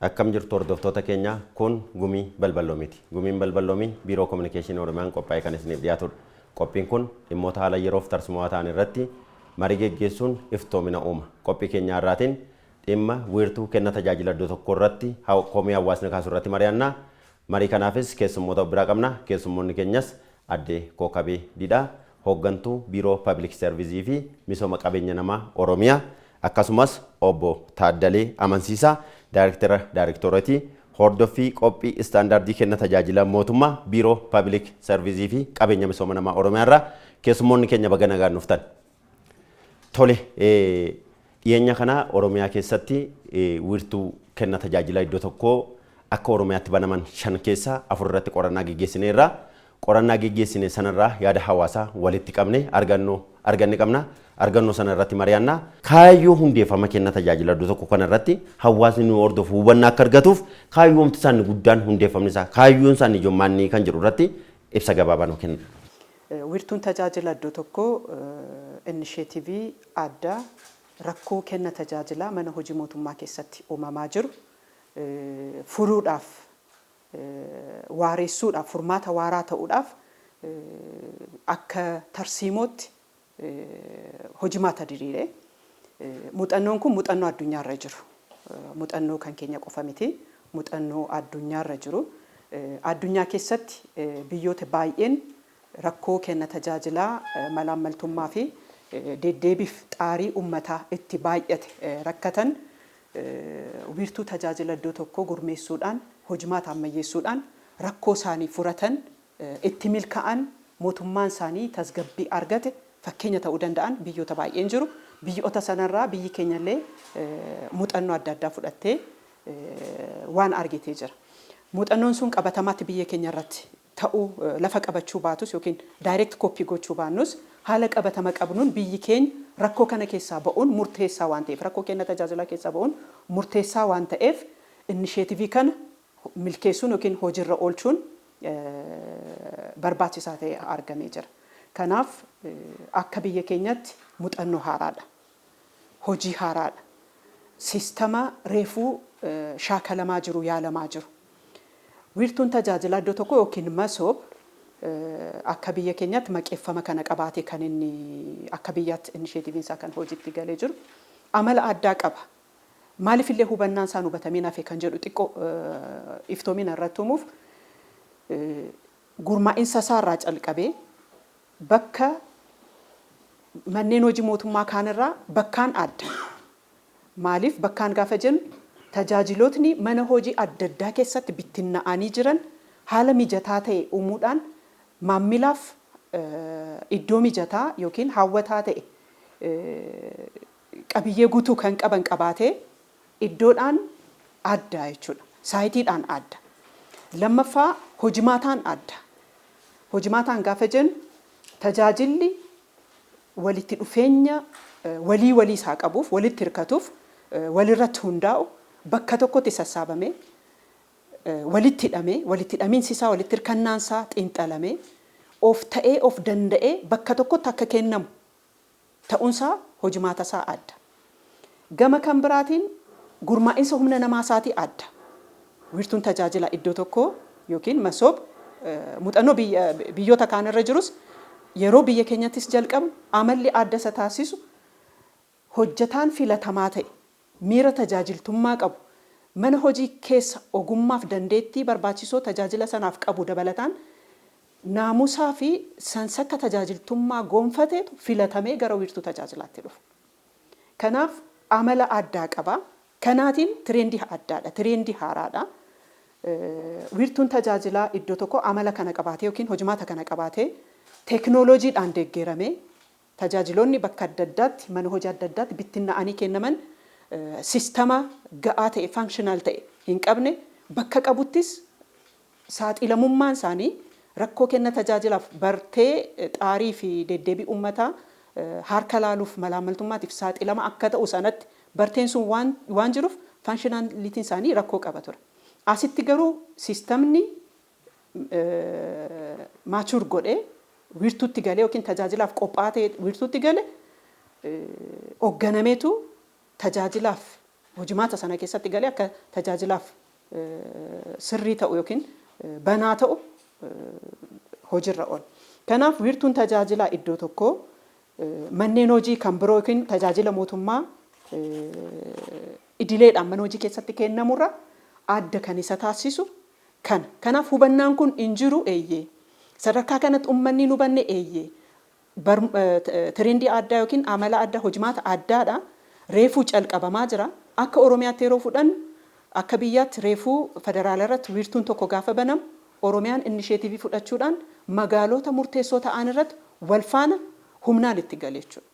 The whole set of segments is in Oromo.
Akkam jirtu hordoftoota keenya kun gumii balballoomiti. Gumiin balballoomii biiroo kominikeeshinii Oromiyaan qophaa'e kan isiniif dhiyaatudha. Qophiin kun dhimmoota haala yeroof tarsimoo ta'an irratti marii geggeessuun iftoomina uuma. Qophii keenya har'aatiin dhimma wiirtuu kenna tajaajila iddoo tokko irratti komii hawaasni kaasu irratti mari'annaa. Marii kanaafis keessummoota biraa qabna. Keessummoonni keenyas Addee Kookabee Didhaa, hooggantuu biiroo Public Service fi misooma qabeenya namaa Oromiyaa, akkasumas obbo Taaddalee Amansiisaa, Daareektoreetii hordoffii qophii istaandardii kenna tajaajila mootummaa biiroo Public Service fi qabeenya misooma namaa Oromiyaa irraa keessummoonni keenya baga nagaan dhuftan. Tole, dhiyeenya kana Oromiyaa keessatti wiirtuu kenna tajaajila iddoo tokkoo akka Oromiyaatti banaman 5 keessaa 4 irratti qorannaa geggeessineerra. Qorannaa geggeessine sanarraa yaada hawaasaa walitti qabne arganne qabna. Argannoo sana irratti mari'annaa. Kaayyoo hundeeffama kenna tajaajila iddoo tokko kana irratti hawaasni nu hordofu hubannaa akka argatuuf kaayyoomti isaanii guddaan hundeeffamni isaa kaayyoon isaanii ijommaanii kan jedhu irratti ibsa gabaabaa nu kenna. Wiirtuun tajaajila iddoo tokko inisheetivii addaa rakkoo kenna tajaajila mana hojii mootummaa keessatti uumamaa jiru furuudhaaf waareessuudhaaf furmaata waaraa ta'uudhaaf akka tarsiimootti hojimaata diriire. Muuxannoon kun muuxannoo addunyaarra jiru. Muuxannoo kan keenya qofa miti. Muuxannoo addunyaarra jiru. Addunyaa keessatti biyyoota baay'een rakkoo kenna tajaajilaa malaammaltummaa fi deddeebiif xaarii uummataa itti baay'ate rakkatan wiirtuu tajaajila iddoo tokkoo gurmeessuudhaan hojimaata ammayyeessuudhaan rakkoo isaanii furatan itti milkaa'an mootummaan isaanii tasgabbii argate fakkeenya ta'uu danda'an biyyoota baay'een jiru. Biyyoota sanarraa biyyi keenyallee muuxannoo adda addaa fudhattee waan argitee jira. Muuxannoon sun qabatamaatti biyya keenya irratti ta'uu lafa qabachuu baatus yookiin direct copy gochuu baannus haala qabatama qabnuun biyyi keenya rakkoo kana keessaa ba'uun murteessaa waan ta'eef rakkoo kenna tajaajila keessaa ba'uun murteessaa waan ta'eef inisheetivii kana milkeessuun yookiin hojiirra oolchuun barbaachisaa ta'e argamee jira. Kanaaf akka biyya keenyatti muuxannoo haaraadha. Hojii haaraadha. Siistama reefuu shaakalamaa jiru yaalamaa jiru. Wiirtuun tajaajila iddoo tokko yookiin masoob akka biyya keenyatti maqeeffama kana qabaatee kan inni akka biyyaatti inisheetiviin isaa kan hojiitti galee jiru amala addaa qaba. Maaliifillee hubannaan isaan hubatamee nafe kan jedhu xiqqoo iftoomina irratti uumuuf gurmaa'insa isaa irraa calqabee bakka manneen hojii mootummaa kaanirraa bakkaan adda. Maaliif bakkaan gaafa jennu tajaajilootni mana hojii adda addaa keessatti bittinna'anii jiran haala mijataa ta'e uumuudhaan maammilaaf iddoo mijataa yookiin hawwataa ta'e qabiyyee guutuu kan qaban qabaatee iddoodhaan adda jechuudha. Saayitiidhaan adda. Lammaffaa hojimaataan adda. Hojimaataan gaafa jennu tajaajilli walitti dhufeenya walii isaa qabuuf walitti hirkatuuf walirratti hundaa'u bakka tokkotti sassaabamee walitti hidhamee walitti hidhamiinsi isaa walitti hirkannaan isaa xiinxalamee of ta'ee of danda'ee bakka tokkotti akka kennamu ta'uunsaa hojimaata isaa adda. Gama kan biraatiin gurmaa'insa humna namaa isaatii adda. Wiirtuun tajaajila iddoo tokkoo yookiin masoob muuxannoo biyyoota kaanirra jirus yeroo biyya keenyattis jalqabu amalli adda isa taasisu hojjetaan filatamaa ta'e miira tajaajiltummaa qabu mana hojii keessa ogummaaf dandeettii barbaachisoo tajaajila sanaaf qabu dabalataan naamusaa fi sansakka tajaajiltummaa gonfateetu filatamee gara wiirtuu tajaajilaatti dhufa. Kanaaf amala addaa qaba. Kanaatiin tireendii addaadha. Tireendii haaraadha. Wiirtuun tajaajilaa iddoo tokko amala kana qabaatee yookiin hojimaata kana qabaatee teeknooloojiidhaan deeggaramee tajaajiloonni bakka adda addaatti mana hojii adda addaatti bittinna'anii kennaman siistama ga'aa ta'e faankshinaal ta'e hin qabne bakka qabuttis saaxilamummaan isaanii rakkoo kenna tajaajilaaf bartee xaarii fi deddeebii uummataa harka laaluuf malaammaltummaatiif saaxilama akka ta'u sanatti barteen sun waan jiruuf faankshinaalitiin isaanii rakkoo qaba ture. Asitti garuu siistamni maachuur godhee wiirtuutti galee yookiin tajaajilaaf qophaa'aa ta'e wiirtuutti galee hoogganameetu tajaajilaaf hojimaata sana keessatti galee akka tajaajilaaf sirrii ta'u yookiin banaa ta'u hojiirra oola. Kanaaf wiirtuun tajaajilaa iddoo tokko manneen hojii kan biroo yookiin tajaajila mootummaa idileedhaan mana hojii keessatti kennamurra adda kan isa taasisu kana. Kanaaf hubannaan kun hin jiru eeyyee. Sadarkaa kanatti uummanni nu hubanne eeyyee. Tirendii addaa yookiin amala addaa hojimaata addaadha. Reefuu calqabamaa jira. Akka Oromiyaatti yeroo fudhan akka biyyaatti reefuu federaala irratti wiirtuun tokko gaafa banamu Oromiyaan inisheetivii fudhachuudhaan magaalota murteessoo ta'an irratti wal faana humnaan itti gale jechuudha.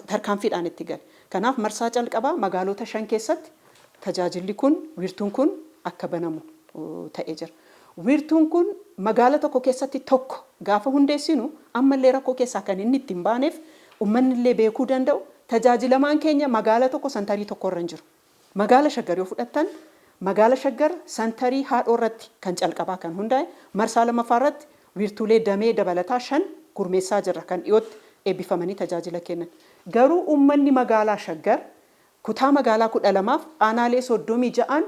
Tarkaanfiidhaan itti gale. Kanaaf marsaa calqabaa magaalota 5 keessatti tajaajilli kun wiirtuun kun akka banamu ta'ee jira. Wiirtuun kun magaala tokko keessatti tokko gaafa hundeessinu ammallee rakkoo keessaa kan inni ittiin baaneef uummanni illee beekuu danda'u tajaajilamaan keenya magaala tokko santarii tokko irra hin jiru. Magaala Shaggar yoo fudhattan magaala Shaggar santarii haadhoo irratti kan calqabaa kan hundaa'e marsaa lammaffaa irratti wiirtuulee damee dabalataa 5 gurmeessaa jirra kan dhiyootti eebbifamanii tajaajila kennan. Garuu uummanni magaalaa Shaggar kutaa magaalaa 12f aanaalee 36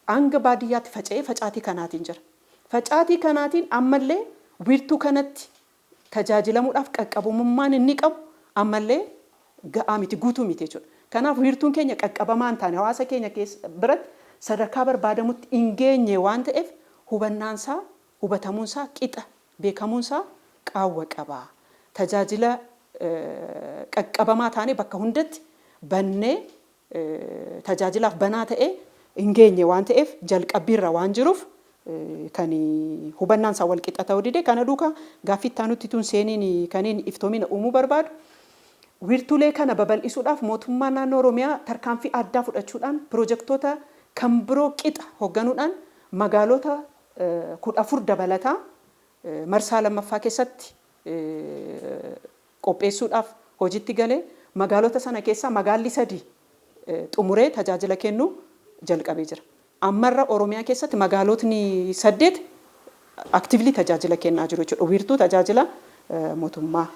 hanga baadiyyaatti faca'ee facaatii kanaatiin jira. Facaatii kanaatiin ammallee wiirtuu kanatti tajaajilamuudhaaf qaqqabummaan inni qabu ammallee ga'aa miti guutuu miti jechuudha. Kanaaf wiirtuun keenya qaqqabamaan taane hawaasa keenya biratti sadarkaa barbaadamutti hin geenye waan ta'eef hubannaansaa hubatamuunsaa qixa beekamuunsaa qaawwa qaba. Tajaajila qaqqabamaa taane bakka hundatti bannee tajaajilaaf banaa ta'ee hin geenye waan ta'eef jalqabbiirra waan jiruuf kan hubannaansaa wal qixa ta'uu dide kana duukaa gaaffii itti aanutti tun seeniin kaniin iftoomina uumuu barbaadu. Wiirtuulee kana babal'isuudhaaf mootummaa naannoo Oromiyaa tarkaanfii addaa fudhachuudhaan piroojektota kan biroo qixa hoogganuudhaan magaalota 14 dabalataa marsaa lammaffaa keessatti qopheessuudhaaf hojiitti galee magaalota sana keessaa magaalli 3 xumuree tajaajila kennuu jalqabee jira. Ammarra Oromiyaa keessatti magaalotni 8 aktiivli tajaajila kennaa jiru jechuudha. Wiirtuu tajaajila mootummaa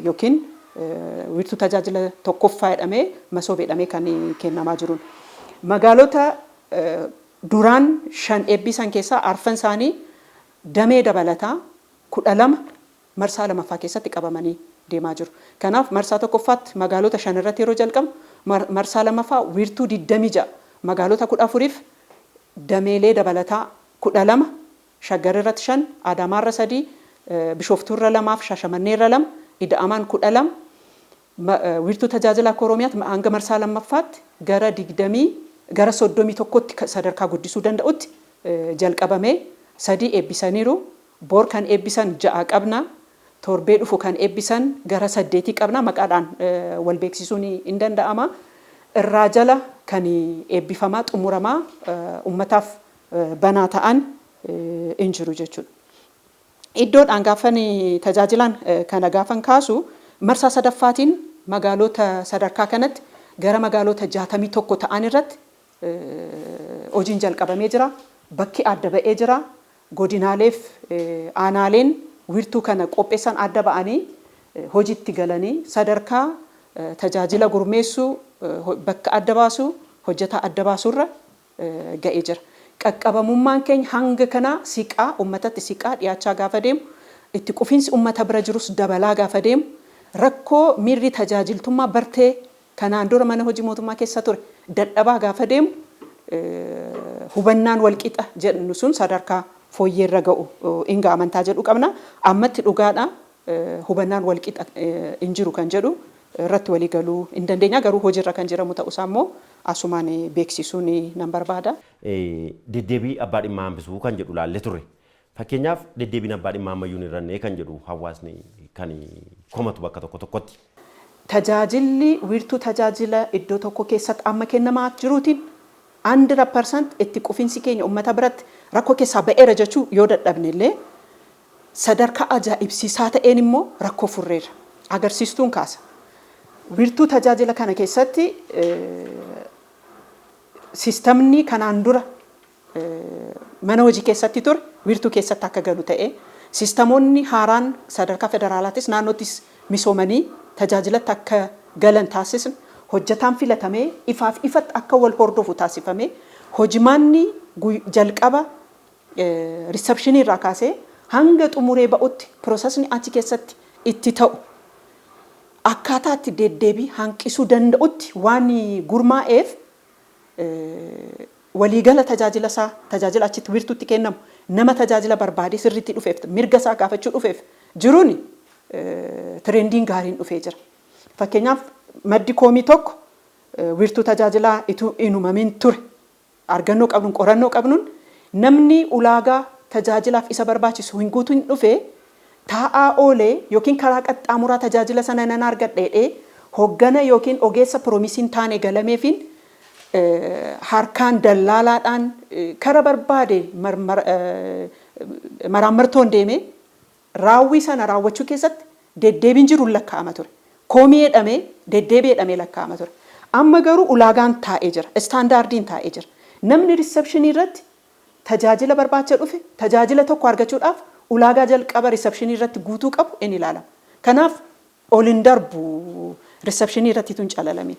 yookiin wiirtuu tajaajila tokkoffaa jedhamee masoob jedhamee kan kennamaa jiruun. Magaalota duraan 5 eebbisan keessaa arfan isaanii damee dabalataa 12 marsaa lammaffaa keessatti qabamanii deemaa jiru. Kanaaf marsaa tokkoffaatti magaalota 5 irratti yeroo jalqabu marsaa lammaffaa wiirtuu 26 magaalota 14f dameelee dabalataa 12 Shaggar irratti 5 Adaamaa irra 3 Bishooftuu irra 2 Shaashamannee irra 2 Ida'amaan 12 wiirtuu tajaajila Oromiyaatti hanga marsaa lammaffaatti gara 31tti sadarkaa guddisuu danda'utti jalqabamee 3 eebbisaniiru. Boor kan eebbisan 6 qabna. Torbee dhufu kan eebbisan gara 8 qabna. Maqaadhaan wal beeksisuun hin danda'ama. Irraa jala kan eebbifamaa xumuramaa uummataaf banaa ta'an hin jiru jechuudha. Iddoodhaan gaafan tajaajilaan kana gaafan kaasu marsaa sadaffaatiin magaalota sadarkaa kanatti gara magaalota 61 ta'an irratti hojiin jalqabamee jira. Bakki adda ba'ee jira. Godinaaleef aanaaleen wiirtuu kana qopheessan adda ba'anii hojiitti galanii sadarkaa tajaajila gurmeessuu bakka adda baasuu hojjetaa adda baasuurra ga'ee jira. Qaqqabamummaan keenya hanga kana siqaa uummatatti siqaa dhiyaachaa gaafa deemu itti qufiinsi uummata bira jirus dabalaa gaafa deemu rakkoo miirri tajaajiltummaa bartee kanaan dura mana hojii mootummaa keessa ture dadhabaa gaafa deemu hubannaan wal qixa jedhu sun sadarkaa fooyyeerra ga'u inga amantaa jedhu qabna. Ammatti dhugaadha hubannaan wal qixa hin jiru kan jedhu irratti walii galuu hin dandeenya garuu hojiirra kan jiramu ta'uusaa immoo asumaan beeksisuun nan barbaada. Deddeebii abbaa dhimmaa hambisuu kan jedhu laallee turre. Fakkeenyaaf deddeebiin abbaa dhimmaa ammayyuu hin irrannee kan jedhu hawaasni kan komatu bakka tokko tokkotti. Tajaajilli wiirtuu tajaajila iddoo tokko keessatti amma kennamaa jiruutiin 100% itti qufiinsi keenya uummata biratti rakkoo keessaa ba'eera jechuu yoo dadhabne illee sadarkaa ajaa'ibsiisaa ta'een immoo rakkoo furreera. Agarsiistuun kaasa. Wiirtuu tajaajila kana keessatti sistamni kanaan dura mana hojii keessatti ture wiirtuu keessatti akka galu ta'ee sistamoonni haaraan sadarkaa federaalaattis naannoottis misoomanii tajaajilatti akka galan taasisne hojjetaan filatamee ifaaf ifatti akka wal hordofu taasifamee hojimaanni jalqaba reception irraa kaasee hanga xumuree ba'utti piroosesni achi keessatti itti ta'u akkaataa itti deddeebii hanqisuu danda'utti waan gurmaa'eef waliigala tajaajila achitti wiirtuutti kennamu nama tajaajila barbaadee sirriitti dhufeef mirga isaa gaafachuu dhufeef jiruun tirendiin gaariin dhufee jira. Fakkeenyaaf maddi koomii tokko wiirtuu tajaajilaa ituu hin uumamin ture argannoo qabnuun qorannoo qabnuun namni ulaagaa tajaajilaaf isa barbaachisu hin guutuun dhufee taa'aa oolee yookiin karaa qaxxaamuraa tajaajila sana nan argadheedhee hoggana yookiin ogeessa piroomisiin taane galameefiin harkaan dallaalaadhaan kara barbaade maraammartoon deemee raawwii sana raawwachuu keessatti deddeebiin jiru lakkaa'ama ture. Koomii jedhamee deddeebii jedhamee lakkaa'ama ture. Amma garuu ulaagaan taa'ee jira. Istaandaardiin taa'ee jira. Namni riisepshinii irratti tajaajila barbaacha dhufe tajaajila tokko argachuudhaaf ulaagaa jalqaba riisepshinii irratti guutuu qabu in ilaalama. Kanaaf ol hin darbu riisepshinii irratti tun calalamin.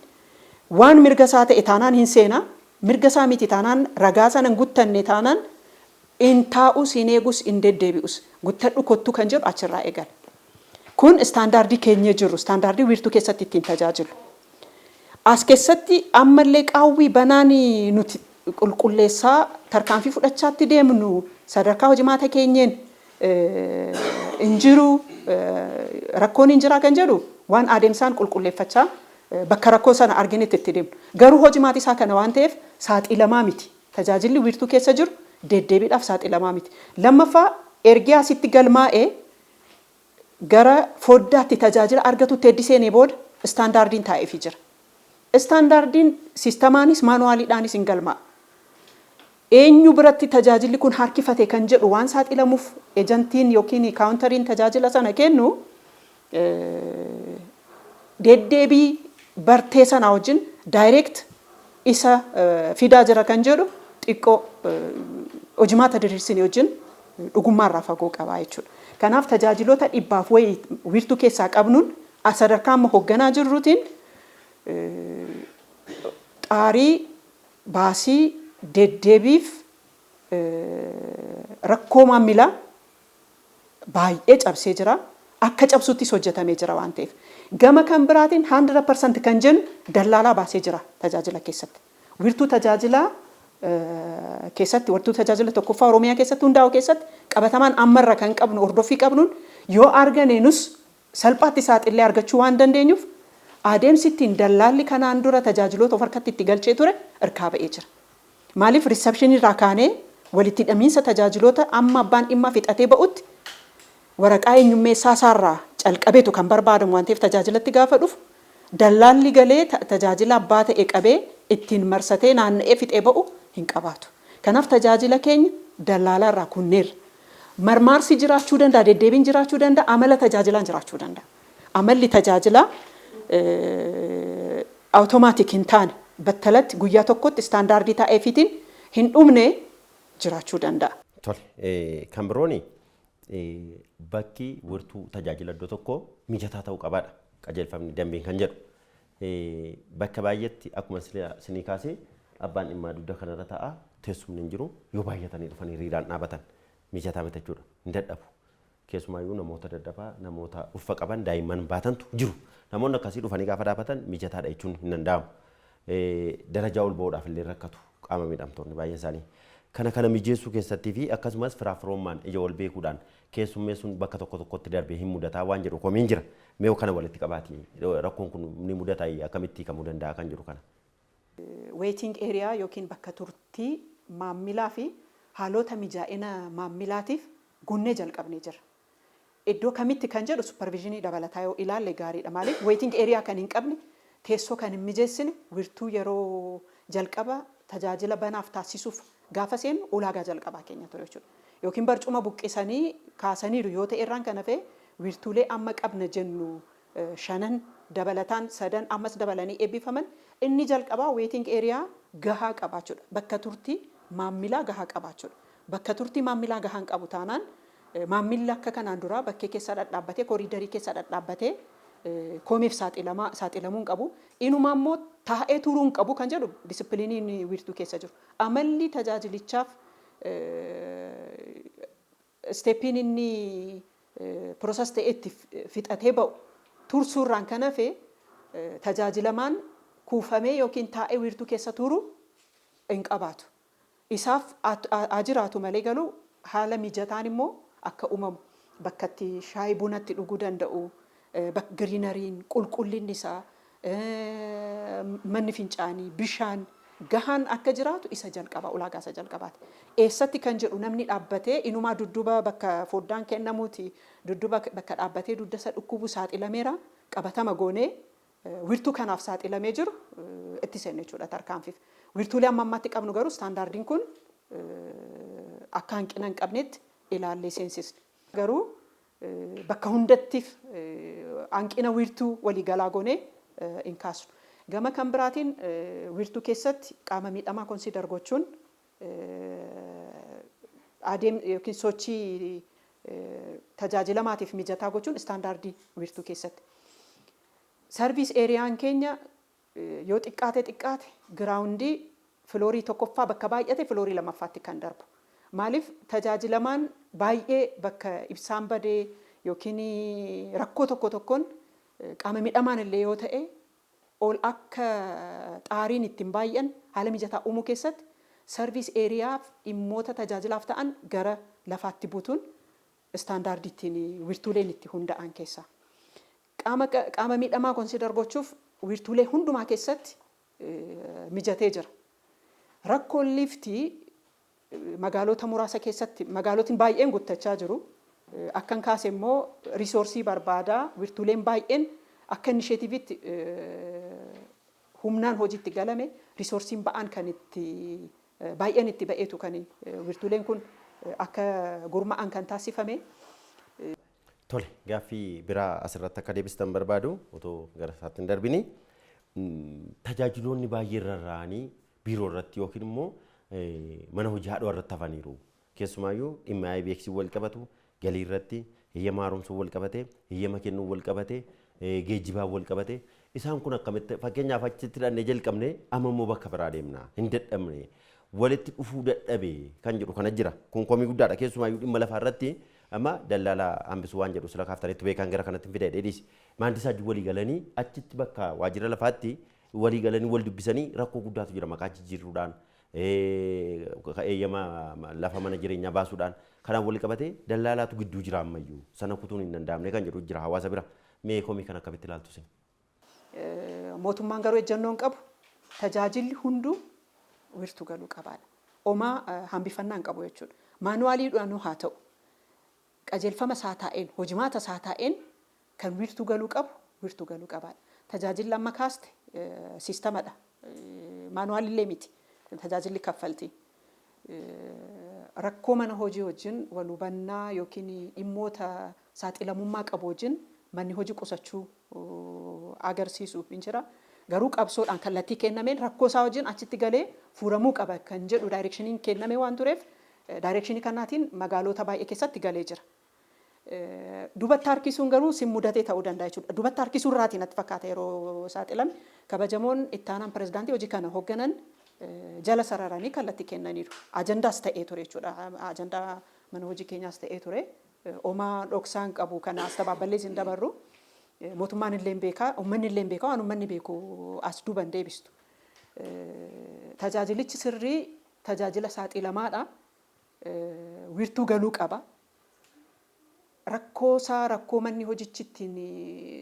Waan mirga isaa ta'e taanaan hin seenaa, mirga isaa miti taanaan ragaa sana hin guttanne taanaan in taa'us hin eegus hin deddeebi'us guttadhu kottuu kan jedhu achirraa eegala. Kun istaandaardii keenya jiru, istaandaardii wiirtuu keessatti ittiin tajaajilu. As keessatti ammallee qaawwii banaan nuti qulqulleessaa tarkaanfii fudhachaatti deemnu sadarkaa hojimaata keenyeen hin jiru rakkoon hin jiraa kan jedhu waan adeemsaan qulqulleeffachaa bakka rakkoo sana arginetti itti deemnu. Garuu hojimaati isaa kana waan ta'eef saaxilamaa miti. Tajaajilli wiirtuu keessa jiru deddeebiidhaaf saaxilamaa miti. Lammaffaa ergi asitti galmaa'ee gara foddaatti tajaajila argatutti eeddiseenee booda istaandaardiin taa'eefii jira. Istaandaardiin siistamaanis maanuwaaliidhaanis hin galmaa'a. Eenyu biratti tajaajilli kun harkifate kan jedhu waan saaxilamuuf ejantiin yookiin kaawuntariin tajaajila sana kennu deddeebii bartee sana wajjin daayireekt isa fidaa jira kan jedhu xiqqoo hojimaata diriirsinii wajjin dhugummaarraa fagoo qabaa jechuudha. Kanaaf tajaajiloota dhibbaaf wayii wiirtuu keessaa qabnuun sadarkaa amma hoogganaa jirruutiin xaarii baasii deddeebiif rakkoo maamilaa baay'ee cabsee jira. Akka cabsuuttis hojjetamee jira waan ta'eef. Gama kan biraatiin 100% kan jennu dallaalaa baasee jira tajaajila keessatti. Wiirtuu tajaajilaa keessatti wiirtuu tajaajila tokkoffaa Oromiyaa keessatti hundaa'u keessatti qabatamaan ammarra kan qabnu hordoffii qabnuun yoo argane nus salphaatti saaxillee argachuu waan dandeenyuuf adeemsi ittiin dallaalli kanaan dura tajaajiloota of harkatti itti galchee ture irkaa ba'ee jira. Maaliif riisepshinii irraa kaanee walitti hidhamiinsa tajaajiloota amma abbaan dhimmaa fixatee ba'utti waraqaa eenyummeessaa isaarraa calqabeetu kan barbaadamu waan ta'eef tajaajilatti gaafa dhufu dallaalli galee tajaajila abbaa ta'e qabee ittiin marsatee naanna'ee fixee ba'u hin qabaatu. Kanaaf tajaajila keenya dallaalaa irraa kunneerra. Marmaarsi jiraachuu danda'a, deddeebiin jiraachuu danda'a, amala tajaajilaan jiraachuu danda'a. Amalli tajaajilaa awutomaatik hin taane battalatti guyyaa tokkotti istaandaardii taa'eefiitiin hin dhumne jiraachuu danda'a. Tole, kan birooni bakki wiirtuu tajaajila iddoo tokko mijataa ta'uu qabaadha. Qajeelfamni dambiin kan jedhu. Bakka baay'eetti akkuma isinii kaasee abbaan dhimmaa dugda kanarra ta'a teessumni hin jiru yoo baay'atanii dhufanii hiriiraan dhaabatan mijataa miti jechuudha. Hin dadhabu. Keessumaayyuu namoota dadhabaa namoota uffa qaban daa'imman baatantu jiru. Namoonni akkasii dhufanii gaafa dhaabatan mijataadha jechuun hin danda'amu. Darajaa ol ba'uudhaaf illee rakkatu qaama miidhamtoonni baay'een isaanii. Kana mijeessuu keessattii fi akkasumas firaafiroommaan ija wal beekuudhaan keessummeessuun bakka tokko tokkotti darbee hin mudataa waan jedhu komiin jira. Mee kana walitti qabaati rakkoon kun ni mudataa akkamitti hiikamuu danda'a kan jiru kana. Waiting area yookiin bakka turtii maammilaa fi haalota mijaa'ina maammilaatiif gunnee jalqabnee jira. Iddoo kamitti kan jedhu supervisionii dabalataa yoo ilaalle gaariidha. Maaliif waiting area kan hin qabne teessoo kan hin mijeessine wiirtuu yeroo jalqaba tajaajila banaaf taasisuuf gaafa seenu ulaagaa jalqabaa keenya ture jechuudha. Yookiin barcuma buqqisanii kaasaniiru yoo ta'e irraan kan hafe wiirtuulee amma qabna jennu 5 dabalataan 3 ammas dabalanii eebbifaman inni jalqabaa waiting area gahaa qabaachuudha. Bakka turtii maammilaa gahaa qabaachuudha. Bakka turtii maammilaa gahaan qabu taanaan maammilli akka kanaan dura bakkee keessa dhadhaabbatee koriidarii keessa dhadhaabbatee koomeef saaxilamuun qabu. Inumaa immoo taa'ee turuun qabu kan jedhu disipiliiniin wiirtuu keessa jiru. Amalli tajaajilichaaf isteeppiin inni piroosas ta'ee itti fixatee ba'u tursuurraan kan hafe tajaajilamaan kuufamee yookiin taa'ee wiirtuu keessa turu hin qabaatu. Isaaf jiraatu malee galuu haala mijataan immoo akka uumamu bakka itti shaayii bunatti dhuguu danda'u, giriinariin qulqullinni isaa, manni fincaanii, bishaan gahaan akka jiraatu isa jalqaba ulaagaa isa jalqabaati. Eessatti kan jedhu namni dhaabbatee inumaa dudduuba bakka foddaan kennamuuti dudduuba bakka dhaabbatee dudda isa dhukkubu saaxilameera qabatama goonee wiirtuu kanaaf saaxilamee jiru itti seenne jechuudha tarkaanfiif. Wiirtuulee amma ammaatti qabnu garuu istaandaardiin kun akka hanqina hin qabnetti ilaallee seensisne. Garuu bakka hundattiif hanqina wiirtuu waliigalaa goonee hin kaasnu. Gama kan biraatiin wiirtuu keessatti qaama miidhamaa konsiidar gochuun yookiin sochii tajaajilamaatiif mijataa gochuun istaandaardii wiirtuu keessatti. Sarviis eeriyaan keenya yoo xiqqaate giraawundii filoorii tokkoffaa bakka baay'ate filoorii lammaffaatti kan darbu. Maaliif tajaajilamaan baay'ee bakka ibsaan badee yookiin rakkoo tokkoon qaama miidhamaan illee yoo ta'e ol akka xaariin ittiin baay'an haala mijataa uumuu keessatti sarviis eeriyaaf dhimmoota tajaajilaaf ta'an gara lafaatti buutuun istaandaardittiin wiirtuuleen itti hunda'an keessaa. Qaama miidhamaa konsiidar gochuuf wiirtuulee hundumaa keessatti mijatee jira. Rakkoon liiftii magaalota muraasa keessatti magaalotiin baay'een guuttachaa jiru. Akkan kaase immoo risoorsii barbaadaa wiirtuuleen baay'een akka inisheetiivitti humnaan hojiitti galame risoorsiin ba'aan kan itti baay'een itti ba'eetu kan wiirtuuleen kun akka gurmaa'an kan taasifame. Tole gaaffii biraa asirratti akka deebistan barbaadu otoo gara isaatti hin darbini tajaajiloonni baay'ee rarra'anii biiroo irratti yookiin immoo mana hojii haadhoo irratti hafaniiru. Keessumaayyuu dhimma IBX wal qabatu galii irratti heeyyama haaromsuu wal qabate heeyyama kennuu wal qabate geejjibaan wal qabate isaan kun akkamitti fakkeenyaaf achitti dhannee jalqabne amma immoo bakka biraa deemna hin dadhabne walitti dhufuu dadhabe kan jedhu kana jira kun komii guddaadha keessumaayyuu dhimma lafaa irratti amma dallaalaa hambisuu waan jedhu sila kaaftanitti beekan gara kanatti fidee dheedhis maandisaa wajjin walii galanii achitti bakka waajjira lafaatti walii galanii wal dubbisanii rakkoo guddaatu jira maqaa jijjiiruudhaan eeyyama lafa mana jireenyaa baasuudhaan kanaan wal qabatee dallaalaatu gidduu jira ammayyuu sana kutuun hin danda'amne kan jedhu jira hawaasa bira mee komii kan akkamitti ilaaltu sin? Mootummaan garuu ejjennoon qabu tajaajilli hunduu wiirtuu galuu qabaadha. Omaa hambifannaa hin qabu jechuudha. Maanuwaaliidhaan haa ta'u qajeelfama isaa taa'een hojimaata isaa taa'een kan wiirtuu galuu qabu wiirtuu galuu qabaadha. Tajaajilli amma kaaste siistamadha. Maanuwaalillee miti. Tajaajilli kaffaltii. Rakkoo mana hojii wajjin wal hubannaa yookiin dhimmoota saaxilamummaa qabu wajjin manni hojii qusachuu agarsiisu hin jira. Garuu qabsoodhaan kallattii kennameen rakkoo isaa wajjin achitti galee furamuu qaba kan jedhu daayirekshiniin kenname waan tureef daayirekshinii kanaatiin magaalota baay'ee keessatti galee jira. Dubatti harkisuun garuu sin mudatee ta'uu danda'a jechuudha. Dubatti harkisuu irraatiin natti fakkaata yeroo saaxilame kabajamoon itti aanaan pirezidaantii hojii kana hoogganan jala sararanii kallattii kennaniiru. Ajandaas ta'ee ture jechuudha. Ajandaa mana hojii keenyaas ta'ee ture. Omaa dhoksaan qabu kana astabaaballee sin dabarru. Mootummaan illee beekaa, uummanni illee beekaa, waan uummanni beeku as duuban deebistu. Tajaajilichi sirrii tajaajila saaxilamaadha. Wiirtuu galuu qaba. Rakkoo manni hojichi ittiin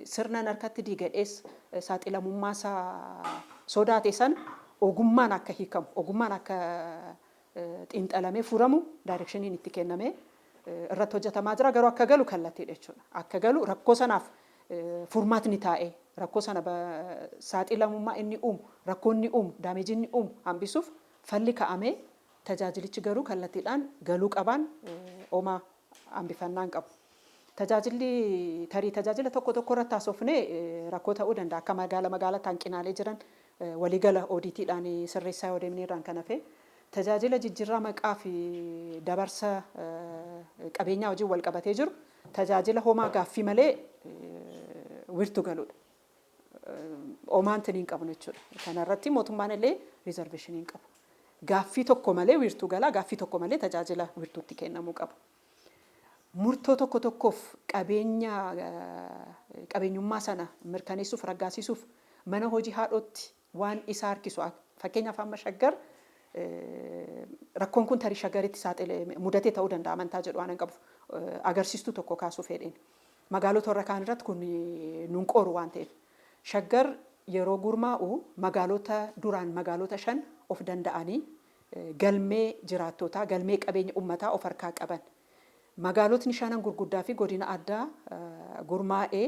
sirnaan harkatti diigadhees saaxilamummaa isaa sodaate san ogummaan akka hiikamu, ogummaan akka xiinxalamee furamu daayirekshiniin itti kenname irratti hojjetamaa jira. Garuu akka galu kallattiidha jechuudha. Akka galu rakkoo sanaaf furmaatni taa'ee rakkoo sana saaxilamummaa inni uumu, rakkoo inni uumu, daameejii inni uumu hambisuuf falli ka'amee tajaajilichi garuu kallattiidhaan galuu qabaan omaa hambifannaan qabu. Tajaajilli tarii tajaajila tokko irratti haasofnee rakkoo ta'uu danda'a. Akka magaalaatti hanqinaalee jiran waliigala oodiitiidhaan sirreessaa yoo deemneerraan kan hafe tajaajila jijjiirraa maqaa fi dabarsa qabeenyaa wajjin wal qabatee jiru tajaajila homaa gaaffii malee wiirtuu galuudha. Oomaantiin hin qabnu jechuudha. Kanarratti mootummaan illee riizarveeshinii hin qabu. Gaaffii tokko malee wiirtuu galaa, gaaffii tokko malee tajaajila wiirtuutti kennamuu qaba. Murtoo tokko tokkoof qabeenyummaa sana mirkaneessuuf raggaasisuuf mana hojii haadhootti waan isa harkisu fakkeenyaaf amma Shaggar rakkoon kun tarii Shaggaritti saaxilee mudatee ta'uu danda'a amantaa jedhu waan hin qabu agarsiistuu tokko kaasuu fedheen. Magaalota warra kaan irratti kun nuun qooru waan ta'eef. Shaggar yeroo gurmaa'u magaalota duraan magaalota 5 of danda'anii galmee jiraattootaa galmee qabeenya uummataa of harkaa qaban. Magaalotni 5 gurguddaa fi godina addaa gurmaa'ee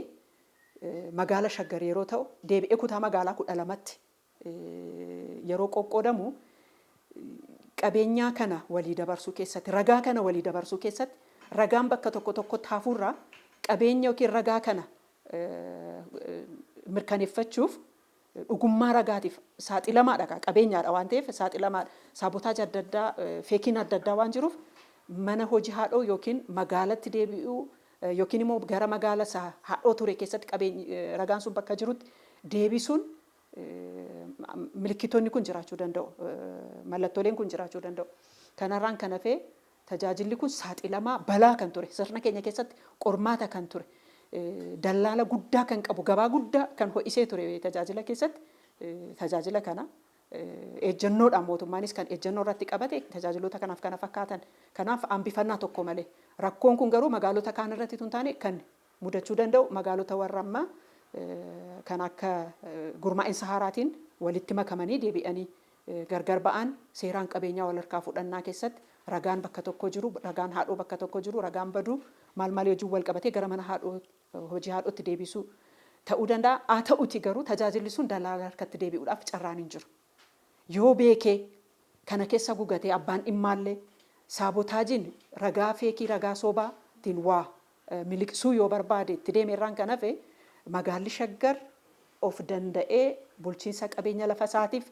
magaala Shaggar yeroo ta'u deebi'ee kutaa magaalaa 12tti yeroo qoqqoodamu qabeenyaa kana walii dabarsuu keessatti ragaa kana walii dabarsuu keessatti ragaan bakka tokko tokkotti hafuurraa qabeenya yookiin ragaa kana mirkaneeffachuuf dhugummaa ragaatiif saaxilamaadha qabeenyaadha waan ta'eef saaxilamaadha saabotaaji adda addaa feekiin adda addaa waan jiruuf mana hojii haadhoo yookiin magaalatti deebi'uu yookiin immoo gara magaala haadhoo ture keessatti qabeenyi ragaan sun bakka jirutti deebisuun milikkitoonni kun jiraachuu danda'u mallattooleen kun jiraachuu danda'u kanarraan kan hafee tajaajilli kun saaxilamaa balaa kan ture sirna keenya keessatti qormaata kan ture dallaala guddaa kan qabu gabaa guddaa kan ho'isee ture tajaajila keessatti tajaajila kana ejjennoodhaan mootummaanis kan ejjennoo irratti qabate tajaajiloota kanaaf kana fakkaatan kanaaf hambifannaa tokko malee rakkoon kun garuu magaalota kaan irratti tun taane kan mudachuu danda'u magaalota warra ammaa kan akka gurmaa'insa haaraatiin walitti makamanii deebi'anii gargar ba'an seeraan qabeenyaa wal harkaa fudhannaa keessatti ragaan bakka tokko jiru ragaan haadhoo bakka tokko jiru ragaan baduu maal hojii wal qabatee gara mana haadhoo hojii haadhootti deebisuu ta'uu danda'a haa ta'uti garuu tajaajilli sun dallaalaa harkatti deebi'uudhaaf carraan hin jiru. Yoo beekee kana keessa gugatee abbaan dhimmaallee saabotaajiin ragaa feekii ragaa soobaatiin waa miliqsuu yoo barbaade itti deemeerraan kan hafe magaalli Shaggar of danda'ee bulchiinsa qabeenya lafa isaatiif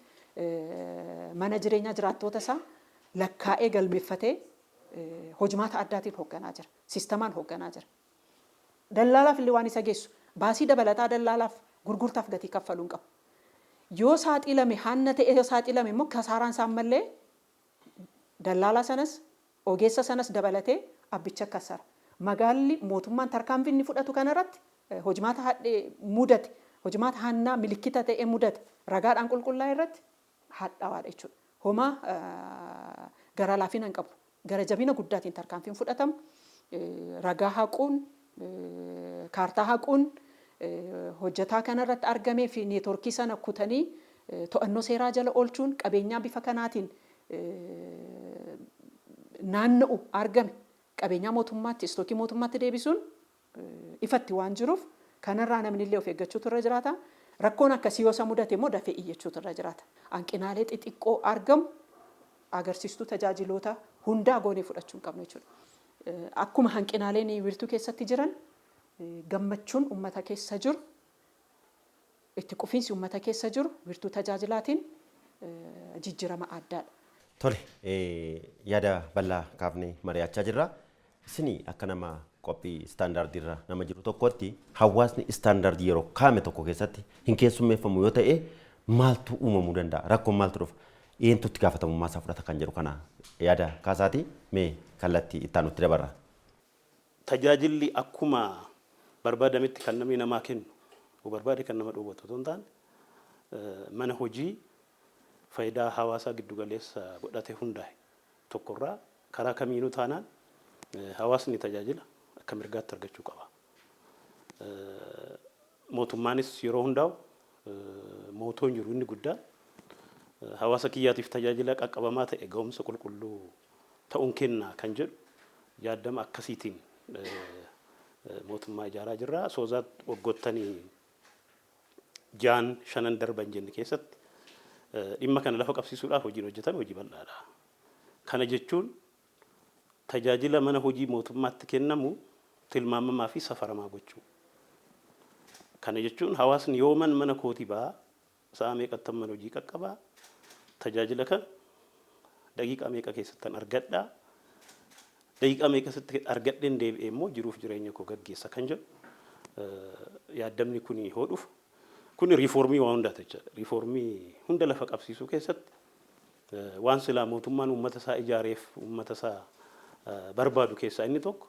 mana jireenyaa jiraattoota isaa lakkaa'ee galmeeffatee hojimaata addaatiin hoogganaa jira. Siistamaan hoogganaa jira. Dallaalaaf illee waan isa geessu baasii dabalataa dallaalaaf gurgurtaaf gatii kaffaluun qabu. Yoo saaxilame hanna ta'e yoo saaxilame immoo kasaaraan isaan mallee dallaalaa sanas ogeessa sanas dabalatee abbicha kasara. Magaalli mootummaan tarkaanfii inni fudhatu kanarratti hojimaata hadhee mudate hojimaata hannaa milikkita ta'e mudate ragaadhaan qulqullaa'e irratti hadhaawaadha jechuudha. Homaa gara laafina hin qabu. Gara jabina guddaatiin tarkaanfiin fudhatamu ragaa haquun kaartaa haquun hojjetaa kanarratti argamee fi neetworkii sana kutanii to'annoo seeraa jala oolchuun qabeenyaa bifa kanaatiin naanna'u argame qabeenyaa mootummaatti istookii mootummaatti deebisuun ifatti waan jiruuf kanarraa namni illee of eeggachuutu irra jiraata. Rakkoon akkasii yoo isa mudate immoo dafee iyyachuutu irra jiraata. Hanqinaalee xixiqqoo argamu agarsiistuu tajaajiloota hundaa goonee fudhachuu hin qabnu jechuudha. Akkuma hanqinaaleen wiirtuu keessatti jiran gammachuun uummata keessa jiru itti qufiinsi uummata keessa jiru wiirtuu tajaajilaatiin jijjiirama addaadha. Tole yaada bal'aa kaafnee mari'achaa jirra. Isini akka nama qophii istaandaardii irra nama jiru tokkotti hawaasni istaandardii yeroo kaame tokko keessatti hin keessummeeffamu yoo ta'e maaltu uumamuu danda'a? Rakkoon maaltu dhufa? Eenyutti gaafatamummaa isaa fudhata kan jedhu kana yaada kaasaati mee kallattii itti aanutti dabarra. Tajaajilli akkuma barbaadametti kan namni namaa kennu barbaade kan nama dhoowwatu osoo hin taane mana hojii faayidaa hawaasaa giddu galeessa godhate hundaa'e tokkorraa karaa kamiinuu taanaan hawaasni tajaajila akka mirgaatti argachuu qaba. Mootummaanis yeroo hundaa'u mootoon jiru inni guddaan hawaasa kiyyaatiif tajaajila qaqqabamaa ta'e ga'umsa qulqulluu ta'uun kennaa kan jedhu yaaddama akkasiitiin mootummaa ijaaraa jirra. Soozaat waggottanii 6-5 darban jenne keessatti dhimma kana lafa qabsiisuudhaaf hojiin hojjetame hojii bal'aadha. Kana jechuun tajaajila mana hojii mootummaatti kennamu tilmaamamaa fi safaramaa gochuu. Kana jechuun hawaasni yooman mana kootii ba'aa sa'a meeqattan mana hojii qaqqabaa tajaajila kan daqiiqaa meeqa keessattan argadhaa daqiiqaa meeqa keessatti argadheen deebi'ee immoo jiruuf jireenya koo gaggeessa kan jedhu yaaddamni kun hoo dhufu kun riifoormii waan hundaati jechuudha. Riifoormii hunda lafa qabsiisuu keessatti waan silaa mootummaan uummata isaa ijaareef uummata isaa barbaadu keessaa inni tokko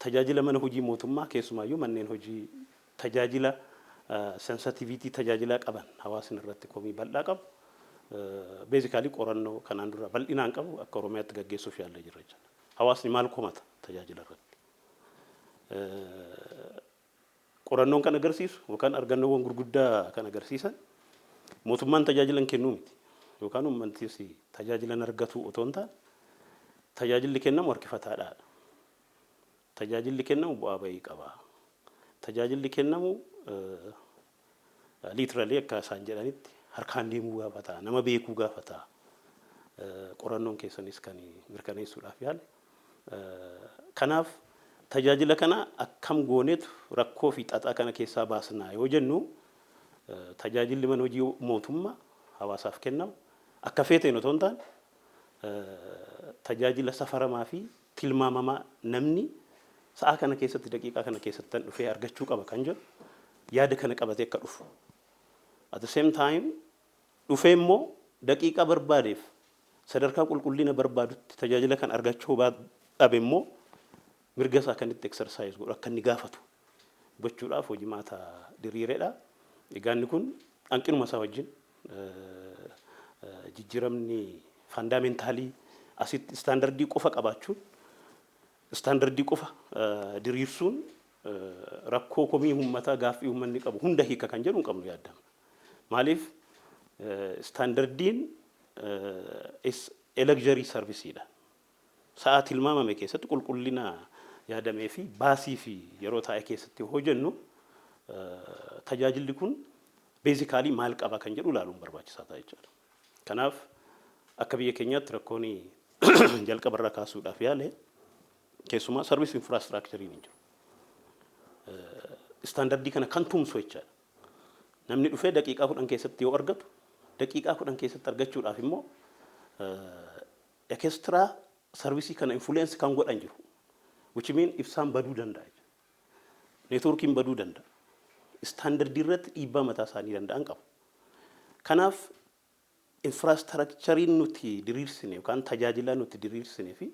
tajaajila mana hojii mootummaa keessumaayyuu manneen hojii tajaajila sensitiviitii tajaajila qaban hawaasni irratti komii bal'aa qabu beezikaalii qorannoo kanaan dura bal'inaan qabu akka Oromiyaatti gaggeessuuf yaallee jirra jechuudha. Hawaasni maal komata tajaajila irratti qorannoon kan agarsiisu yookaan argannoowwan gurguddaa kan agarsiisan mootummaan tajaajila kennuu miti yookaan uummannis tajaajila argatu otoo hin taane tajaajilli kennamu harkifataadha. Tajaajilli kennamu bu'aa bahii qaba. Tajaajilli kennamu liitiraalii akka isaan jedhanitti harkaan deemuu gaafata, nama beekuu gaafata. Qorannoon keessanis kan mirkaneessuudhaaf yaale. Kanaaf tajaajila kana akkam goonetu rakkoo fi xaxaa kana keessaa baasnaa yoo jennu tajaajilli mana hojii mootummaa hawaasaaf kennamu akka feeteen otoo hin taane tajaajila safaramaa fi tilmaamamaa namni sa'a kana keessatti daqiiqaa kana keessatti dhufee argachuu qaba kan jedhu yaada kana qabatee akka dhufu. At the same time dhufee immoo daqiiqaa barbaadeef sadarkaa qulqullina barbaadutti tajaajila kan argachuu dhabe immoo mirga isaa kan itti exercise godhu akka inni gaafatu gochuudhaaf hojii maata diriireedha. Egaa inni kun hanqinuma isaa wajjin jijjiiramni faandamentaalii asitti istaandardii qofa qabaachuun istaandardii qofa diriirsuun rakkoo komii uummataa gaaffii uummanni qabu hunda hiika kan jedhu hin qabnu yaadama. Maaliif istaandardiin is a luxury serviceedha. Sa'a tilmaamame keessatti qulqullina yaadamee fi baasii fi yeroo taa'e keessatti hojjennu tajaajilli kun beezikaalii maal qaba kan jedhu ilaaluun barbaachisaa ta'a jechuudha. Kanaaf akka biyya keenyaatti rakkoon jalqabarra kaasuudhaaf yaale keessumaa sarviis infraastiraakchariin hin jiru. Istaandardii kana kan tumsu jechaadha. Namni dhufee daqiiqaa 10 keessatti yoo argatu daqiiqaa 10 keessatti argachuudhaaf immoo ekestiraa sarviisii kana influence kan godhan jiru. Which mean ibsaan baduu danda'a. Neetwoorkiin baduu danda'a. Istaandardii irratti dhiibbaa mataa isaanii danda'an qabu. Kanaaf infraastiraakchariin nuti diriirsine yookaan tajaajila nuti diriirsine fi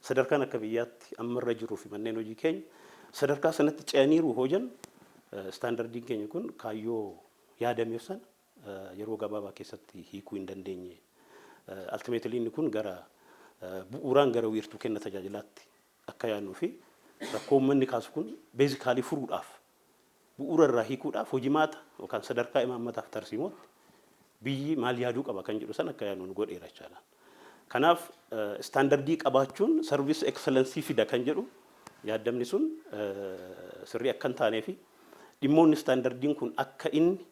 sadarkaan akka biyyaatti ammarra jiruu fi manneen hojii keenya sadarkaa sanatti ce'aniiru hojjan istaandardiin keenya kun kaayyoo yaadameef sana yeroo gabaabaa keessatti hiikuu hin dandeenye. Ultimately inni kun gara bu'uuraan gara wiirtuu kenna tajaajilaatti akka yaadnuu fi rakkoo uummanni kaasu kun beezikaalii furuudhaaf bu'uura irraa hiikuudhaaf hojii maata yookaan sadarkaa imaammataaf tarsiimootti biyyi maal yaaduu qaba kan jedhu sana akka yaadnuun godheera jechaadha. Kanaaf istaandardii qabaachuun sarviis ekseleensii fida kan jedhu yaaddamni sun sirrii akka hin taanee fi dhimmoonni istaandardiin kun akka inni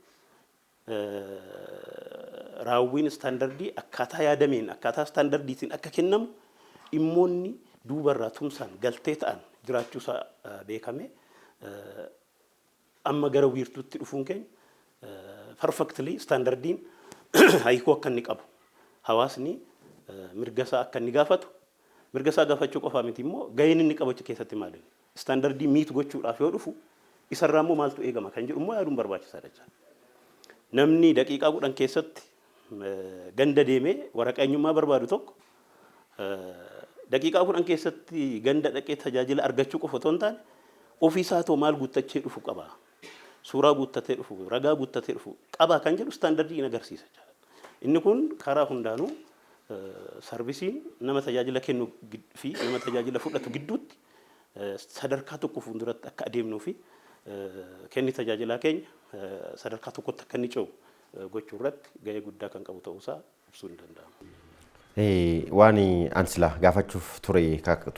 raawwiin istaandardii akkaataa yaadameen akkaataa istaandardiitiin akka kennamu dhimmoonni duubarraa tumsaan galtee ta'an jiraachuusaa beekame amma gara wiirtuutti dhufuun keenya perfectly istaandardiin hiikuu akka inni qabu hawaasni mirga isaa akka inni gaafatu mirga isaa gaafachuu qofaa miti immoo gaheen inni qabachu keessatti maali istaandardii miit gochuudhaaf yoo dhufu isarraa immoo maaltu eegama kan jedhu immoo yaaduun barbaachisaadha jechuudha. Namni daqiiqaa 10 keessatti ganda deemee waraqaa eenyummaa barbaadu tokko daqiiqaa 10 keessatti ganda dhaqee tajaajila argachuu qofa otoo hin taane ofiisaa too maal guuttachee dhufu qaba. Suuraa guuttatee dhufu, ragaa guuttatee dhufu qaba kan jedhu istaandardii hin agarsiisa jechuudha. Inni kun karaa hundaanuu sarviisiin nama tajaajila kennu fi nama tajaajila fudhatu gidduutti sadarkaa tokko fuulduratti akka adeemnuu fi kenni tajaajilaa keenya sadarkaa tokkotti akka inni ce'u gochuu irratti gahee guddaa kan qabu ta'uusaa ibsuu ni danda'ama. Waan ansila gaafachuuf ture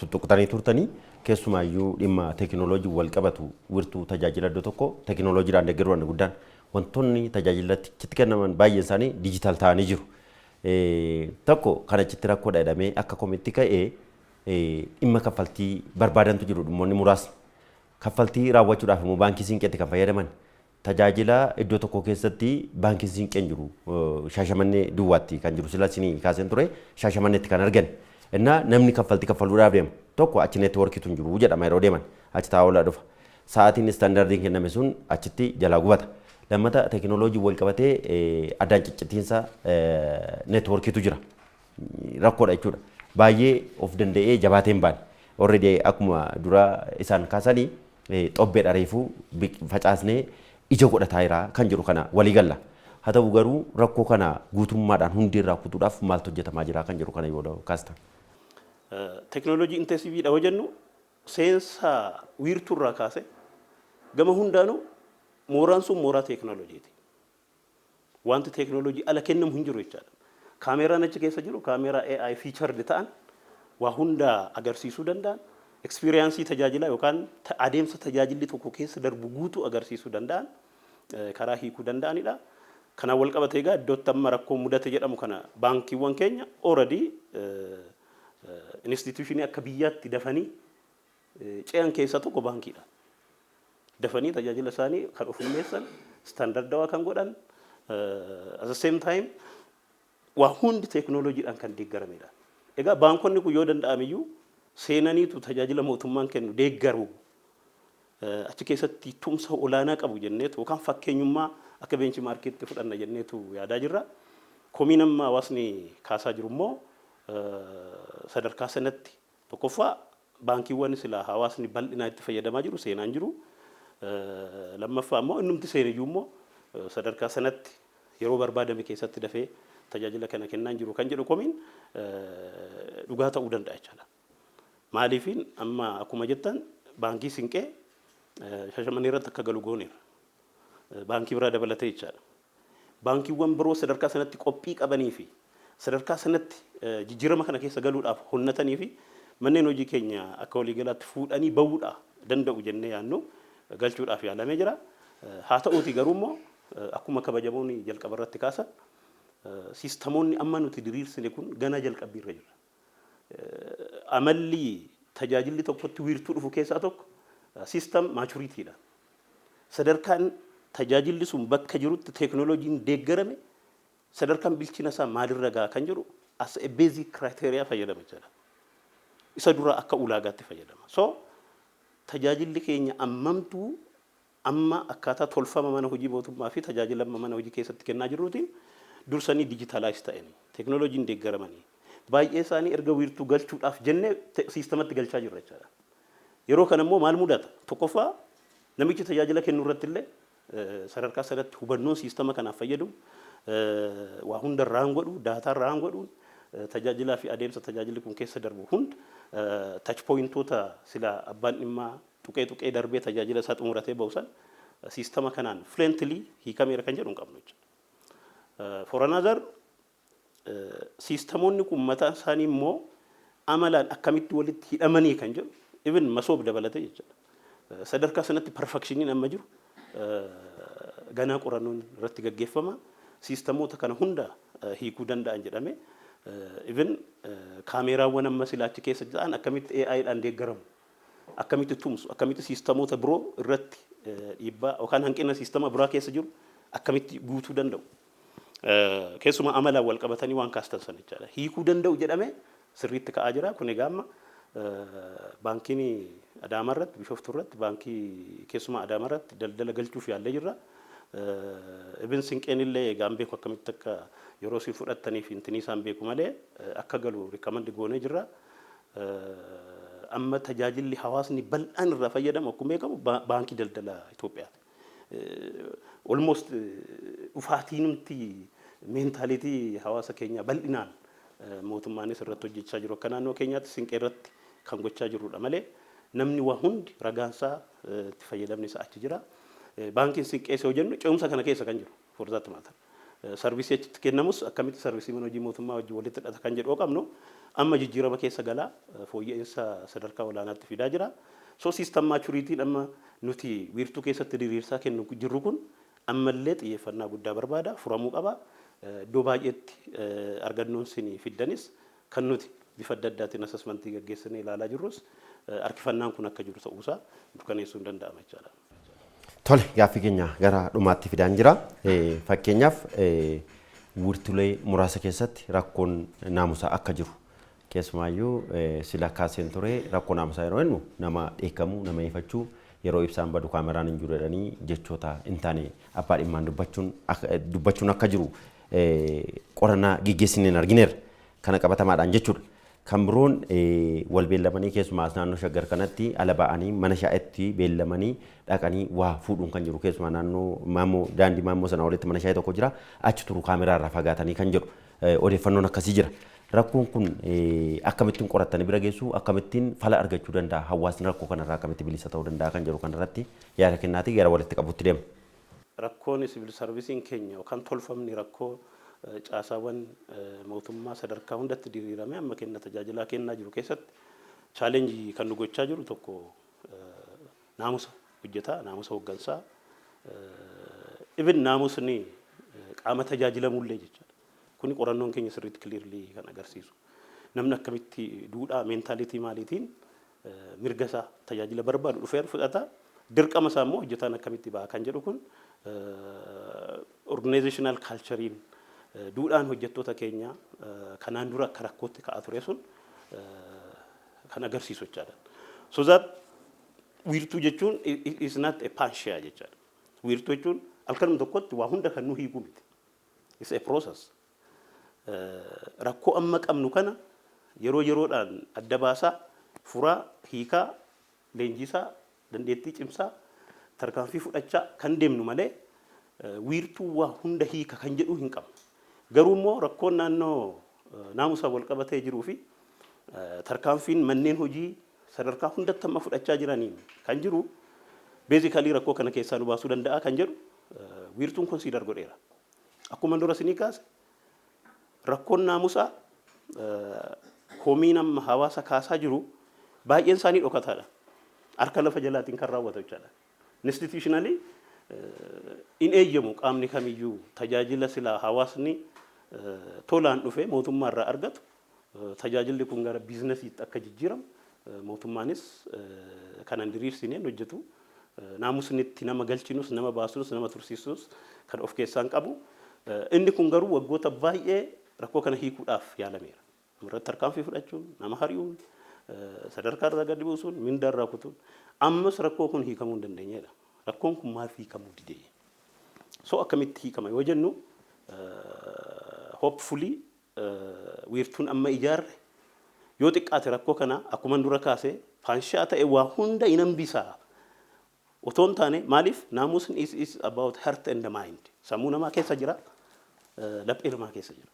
tuttuqxanii turtanii keessumaayyuu dhimma teekinooloojii wal qabatu wiirtuu tajaajila iddoo tokko teekinooloojiidhaan deeggaruudhaan guddaan wantoonni tajaajilatti kennaman baay'een isaanii diijitaal ta'anii jiru. Tokko kan achitti rakkoodha jedhamee akka komitti ka'ee dhimma kaffaltii barbaadantu jiru dhimmoonni muraasni. Kaffaltii raawwachuudhaaf immoo baankii siinqeetti kan fayyadaman tajaajila iddoo tokko keessatti baankii siinqeen jiru Shaashamannee duwwaatti kan jiru sila isinii kaaseen ture Shaashamanneetti kan argan. Innaa namni kaffaltii kaffaluudhaaf deemu tokko achi neetwoorkiitu hin jiru jedhama yeroo deeman achi taa'aa dhufa. sa'aatiin istaandardiin kenname sun achitti jalaa gubata. Lammata teekinooloojii wal qabatee addaan ciccitiinsa neetwoorkiitu jira. Rakkoodha jechuudha. Baay'ee of danda'ee jabaateen baane. Already akkuma dura isaan kaasanii xobbeedha reefuu facaasnee ija godhataa jira kan jedhu kana walii galla. Haa ta'u garuu rakkoo kana guutummaadhaan hundeerraa kutuudhaaf maaltu hojjetamaa jira kan jedhu kana yoo kaasta. Teekinooloojii intensiiviidha yoo jennu seensa wiirtuurraa kaase gama hundaanuu mooraan sun mooraa teekinooloojiiti. Wanti teekinooloojii ala kennamu hin jiru jechaadha. Kaameeraan achi keessa jiru kaameeraa AI featured ta'an waa hunda agarsiisuu danda'an, ekspiriyaansii tajaajila yookaan adeemsa tajaajilli tokko keessa darbu guutuu agarsiisuu danda'an karaa hiikuu danda'anidha. Kanaan wal qabatee egaa iddootti amma rakkoo mudate jedhamu kana baankiiwwan keenya already instituushinii akka biyyaatti dafanii ce'an keessaa tokko baankiidha. Dafanii tajaajila isaanii kan of hundeessan standardawaa kan godhan at the same time waa hundi teekinooloojiidhaan kan deeggaramedha. Egaa baankonni kun yoo danda'amiyyuu seenaniitu tajaajila mootummaan kennu deeggaru achi keessatti tumsa olaanaa qabu jenneetu yookaan fakkeenyummaa akka benchmarkiitti fudhanna jenneetu yaadaa jirra. Komiin amma hawaasni kaasaa jiru immoo sadarkaa sanatti tokkoffaa baankiiwwan silaa hawaasni bal'inaa itti fayyadamaa jiru seenaan jiru. Lammaffaa immoo innumti seeniyyuu immoo sadarkaa sanatti yeroo barbaadame keessatti dafee tajaajila kana kennaan jiru kan jedhu komiin dhugaa ta'uu danda'a jechaadha. Maaliifiin amma akkuma jettan baankii Sinqee Shashamannee irratti akka galu gooneera. Baankii biraa dabalatee jechaadha. Baankiiwwan biroo sadarkaa sanatti qophii qabanii fi sadarkaa sanatti jijjiirama kana keessa galuudhaaf honnatanii fi manneen hojii keenya akka waliigalaatti fuudhanii bahuudhaa danda'u jennee yaannu galchuudhaaf yaalamee jira. Haa ta'uuti garuu immoo akkuma kabajamoonni jalqaba irratti kaasan siistamoonni amma nuti diriirsine kun gana jalqabbiirra jira. Amalli tajaajilli tokkotti wiirtuu dhufu keessaa tokko siistam maachuriitiidha. Sadarkaan tajaajilli sun bakka jirutti teekinooloojiin deeggarame sadarkaan bilchina isaa maalirra gahaa kan jedhu as a basic criteria fayyadama jechuudha. Isa dura akka ulaagaatti fayyadama. So tajaajilli keenya ammamtuu amma akkaataa tolfama mana hojii mootummaa fi tajaajila mana hojii keessatti kennaa jirruutiin dursanii dijitaalaayiz ta'anii teekinooloojiin deeggaramanii baay'ee isaanii erga wiirtuu galchuudhaaf jennee siistamatti galchaa jirra jechuudha. Yeroo kana immoo maal mudata? Tokkoffaa namichi tajaajila kennu irratti illee sadarkaa sanatti hubannoon siistama kanaaf fayyadu waa hunda irraan godhu daataa irraan godhuun tajaajilaa fi adeemsa tajaajilli kun keessa darbu hunda touch pointoota sila abbaan dhimmaa tuqee darbee tajaajila isaa xumuratee ba'usan siistama kanaan fluently hiikameera kan jedhu hin qabnu jechuudha. For another siistamoonni kun mataa isaanii immoo amalaan akkamitti walitti hidhamanii kan jedhu even masoob dabalatee jechuudha. Sadarkaa sanatti perfectioniin amma jiru ganaa qorannoon irratti gaggeeffama. Siistamoota kana hunda hiikuu danda'an jedhame even kaameeraawwan amma silaachi keessa ta'an akkamitti AI'dhaan deeggaramu akkamitti tumsu akkamitti siistamoota biroo irratti dhiibbaa yookaan hanqina siistama biraa keessa jiru akkamitti guutuu danda'u. Keessumaa amalaan wal qabatanii waan kaastan sana jechaadha. Hiikuu danda'u jedhame sirriitti ka'aa jira. Kun egaa amma baankiin Adaamaa irratti Bishoftuu irratti baankii keessumaa Adaamaa irratti daldala galchuuf yaallee jirra. Ibn Sinqeen illee egaan beeku akkamitti akka yeroo isin fudhattaniif intinii isaan beeku malee akka galu rikkamandi goonee jirra. Amma tajaajilli hawaasni bal'aan irraa fayyadamu akkuma beekamu baankii daldala Itoophiyaati. Almost dhufaatiinumti meentaalitii hawaasa keenya bal'inaan mootummaanis irratti hojjechaa jiru akka naannoo keenyaatti Sinqee irratti kan gochaa jirudha malee namni waa hundi ragaansaa itti fayyadamni isaa achi jira. Baankiin Sinqee yoo jennu ce'umsa kana keessa kan jiru forzaatti maata. Sarvisii achitti kennamus akkamitti sarvisii mana hojii mootummaa wajjin walitti hidhata kan jedhu qabnu amma jijjiirama keessa galaa fooyya'insa sadarkaa olaanaatti fidaa jira. So system maturity amma nuti wiirtuu keessatti diriirsaa kennu jirru kun ammallee xiyyeeffannaa guddaa barbaada furamuu qaba. Iddoo baay'eetti argannoon isin fiddanis kan nuti bifa adda addaatiin assessmentii gaggeessinee ilaalaa jirrus harkifannaan kun akka jiru ta'uusaa mirkaneessuu hin danda'ama jechaadha. Tole gaaffii keenya gara dhumaatti fidaan jira. Fakkeenyaaf wiirtuulee muraasa keessatti rakkoon naamusaa akka jiru keessumaayyuu sila kaaseen ture rakkoo naamusaa yeroo jennu nama dheekkamuu nama ifachuu yeroo ibsaan badu kaameraan hin jiru jedhanii jechoota hin taane abbaa dhimmaan dubbachuun akka jiru qorannaa gaggeessineen argineerra kana qabatamaadhaan jechuudha. Kan biroon wal beellamanii keessumaa naannoo Shaggar kanatti ala ba'anii mana shaa'etti beellamanii dhaqanii waa fuudhuun kan jiru keessumaa naannoo daandii maammoo sana walitti mana shaa'ee tokko jira achi turu kaameraa irraa fagaatanii kan jedhu odeeffannoon akkasii jira. Rakkoon kun akkamittiin qorattanii bira geessu akkamittiin fala argachuu danda'a hawaasni rakkoo kanarraa akkamitti bilisa ta'uu danda'a kan jedhu kanarratti yaada kennaatii gara walitti qabutti deema. Rakkoon siviil sarviisiin keenya yookaan tolfamni rakkoo caasaawwan mootummaa sadarkaa hundatti diriirame amma kenna tajaajilaa kennaa jiru keessatti chaalenjii kan nu gochaa jiru tokko naamusa hojjetaa naamusa hooggansaa ibin naamusni qaama tajaajilamullee jechaadha. Kuni qorannoon keenya sirriitti clearly kan agarsiisu. Namni akkamitti duudhaa meentaalitii maaliitiin mirga isaa tajaajila barbaadu dhufee fudhata dirqama isaa immoo hojjetaan akkamitti ba'a kan jedhu kun organizational culturein duudhaan hojjettoota keenya kanaan dura akka rakkootti ka'aa ture sun kan agarsiisu jechaadha. So that wiirtuu jechuun is not a panshare jechaadha. Wiirtuu jechuun halkanuma tokkotti waa hunda kan nu hiiku miti. It's a process. Rakkoo amma qabnu kana yeroo yeroodhaan adda baasaa furaa hiikaa leenjisaa dandeettii cimsaa tarkaanfii fudhachaa kan deemnu malee wiirtuu waa hunda hiika kan jedhu hin qabnu. Garuu immoo rakkoon naannoo naamusa wal qabatee jiruu fi tarkaanfiin manneen hojii sadarkaa hundatti amma fudhachaa jiraniin kan jiru beezikalii rakkoo kana keessaa nu baasuu danda'a kan jedhu wiirtuun konsiidar godheera. Akkuma dura isinii kaase rakkoon naamusaa komiin amma hawaasa kaasaa jiru baay'een isaanii dhokataadha. Harka lafa jalaatiin kan raawwatu jechaadha. Institutionally in eeyyamu qaamni kamiyyuu tajaajila silaa hawaasni tolaan dhufee mootummaa irraa argatu tajaajilli kun gara biizinasiitti akka jijjiiramu mootummaanis kanan diriirsineen hojjetu naamusni itti nama galchinus nama baasunus nama tursiisus kan of keessaan qabu. Inni kun garuu waggoota baay'ee rakkoo kana hiikuudhaaf yaalameera. Irratti tarkaanfii fudhachuun nama hari'uun sadarkaa irraa gadi buusuun mindaa irraa kutuun ammas rakkoo kun hiikamuu hin dandeenyedha. Rakkoon kun maaf hiikamuu didee? So akkamitti hiikama yoo jennu hopefully wiirtuun amma ijaarre yoo xiqqaate rakkoo kana akkuma dura kaase faanshaa ta'e waa hunda hin hambisaa. Otoo hin taane maaliif naamusni is about heart and mind. Sammuu namaa keessa jira, laphee namaa keessa jira.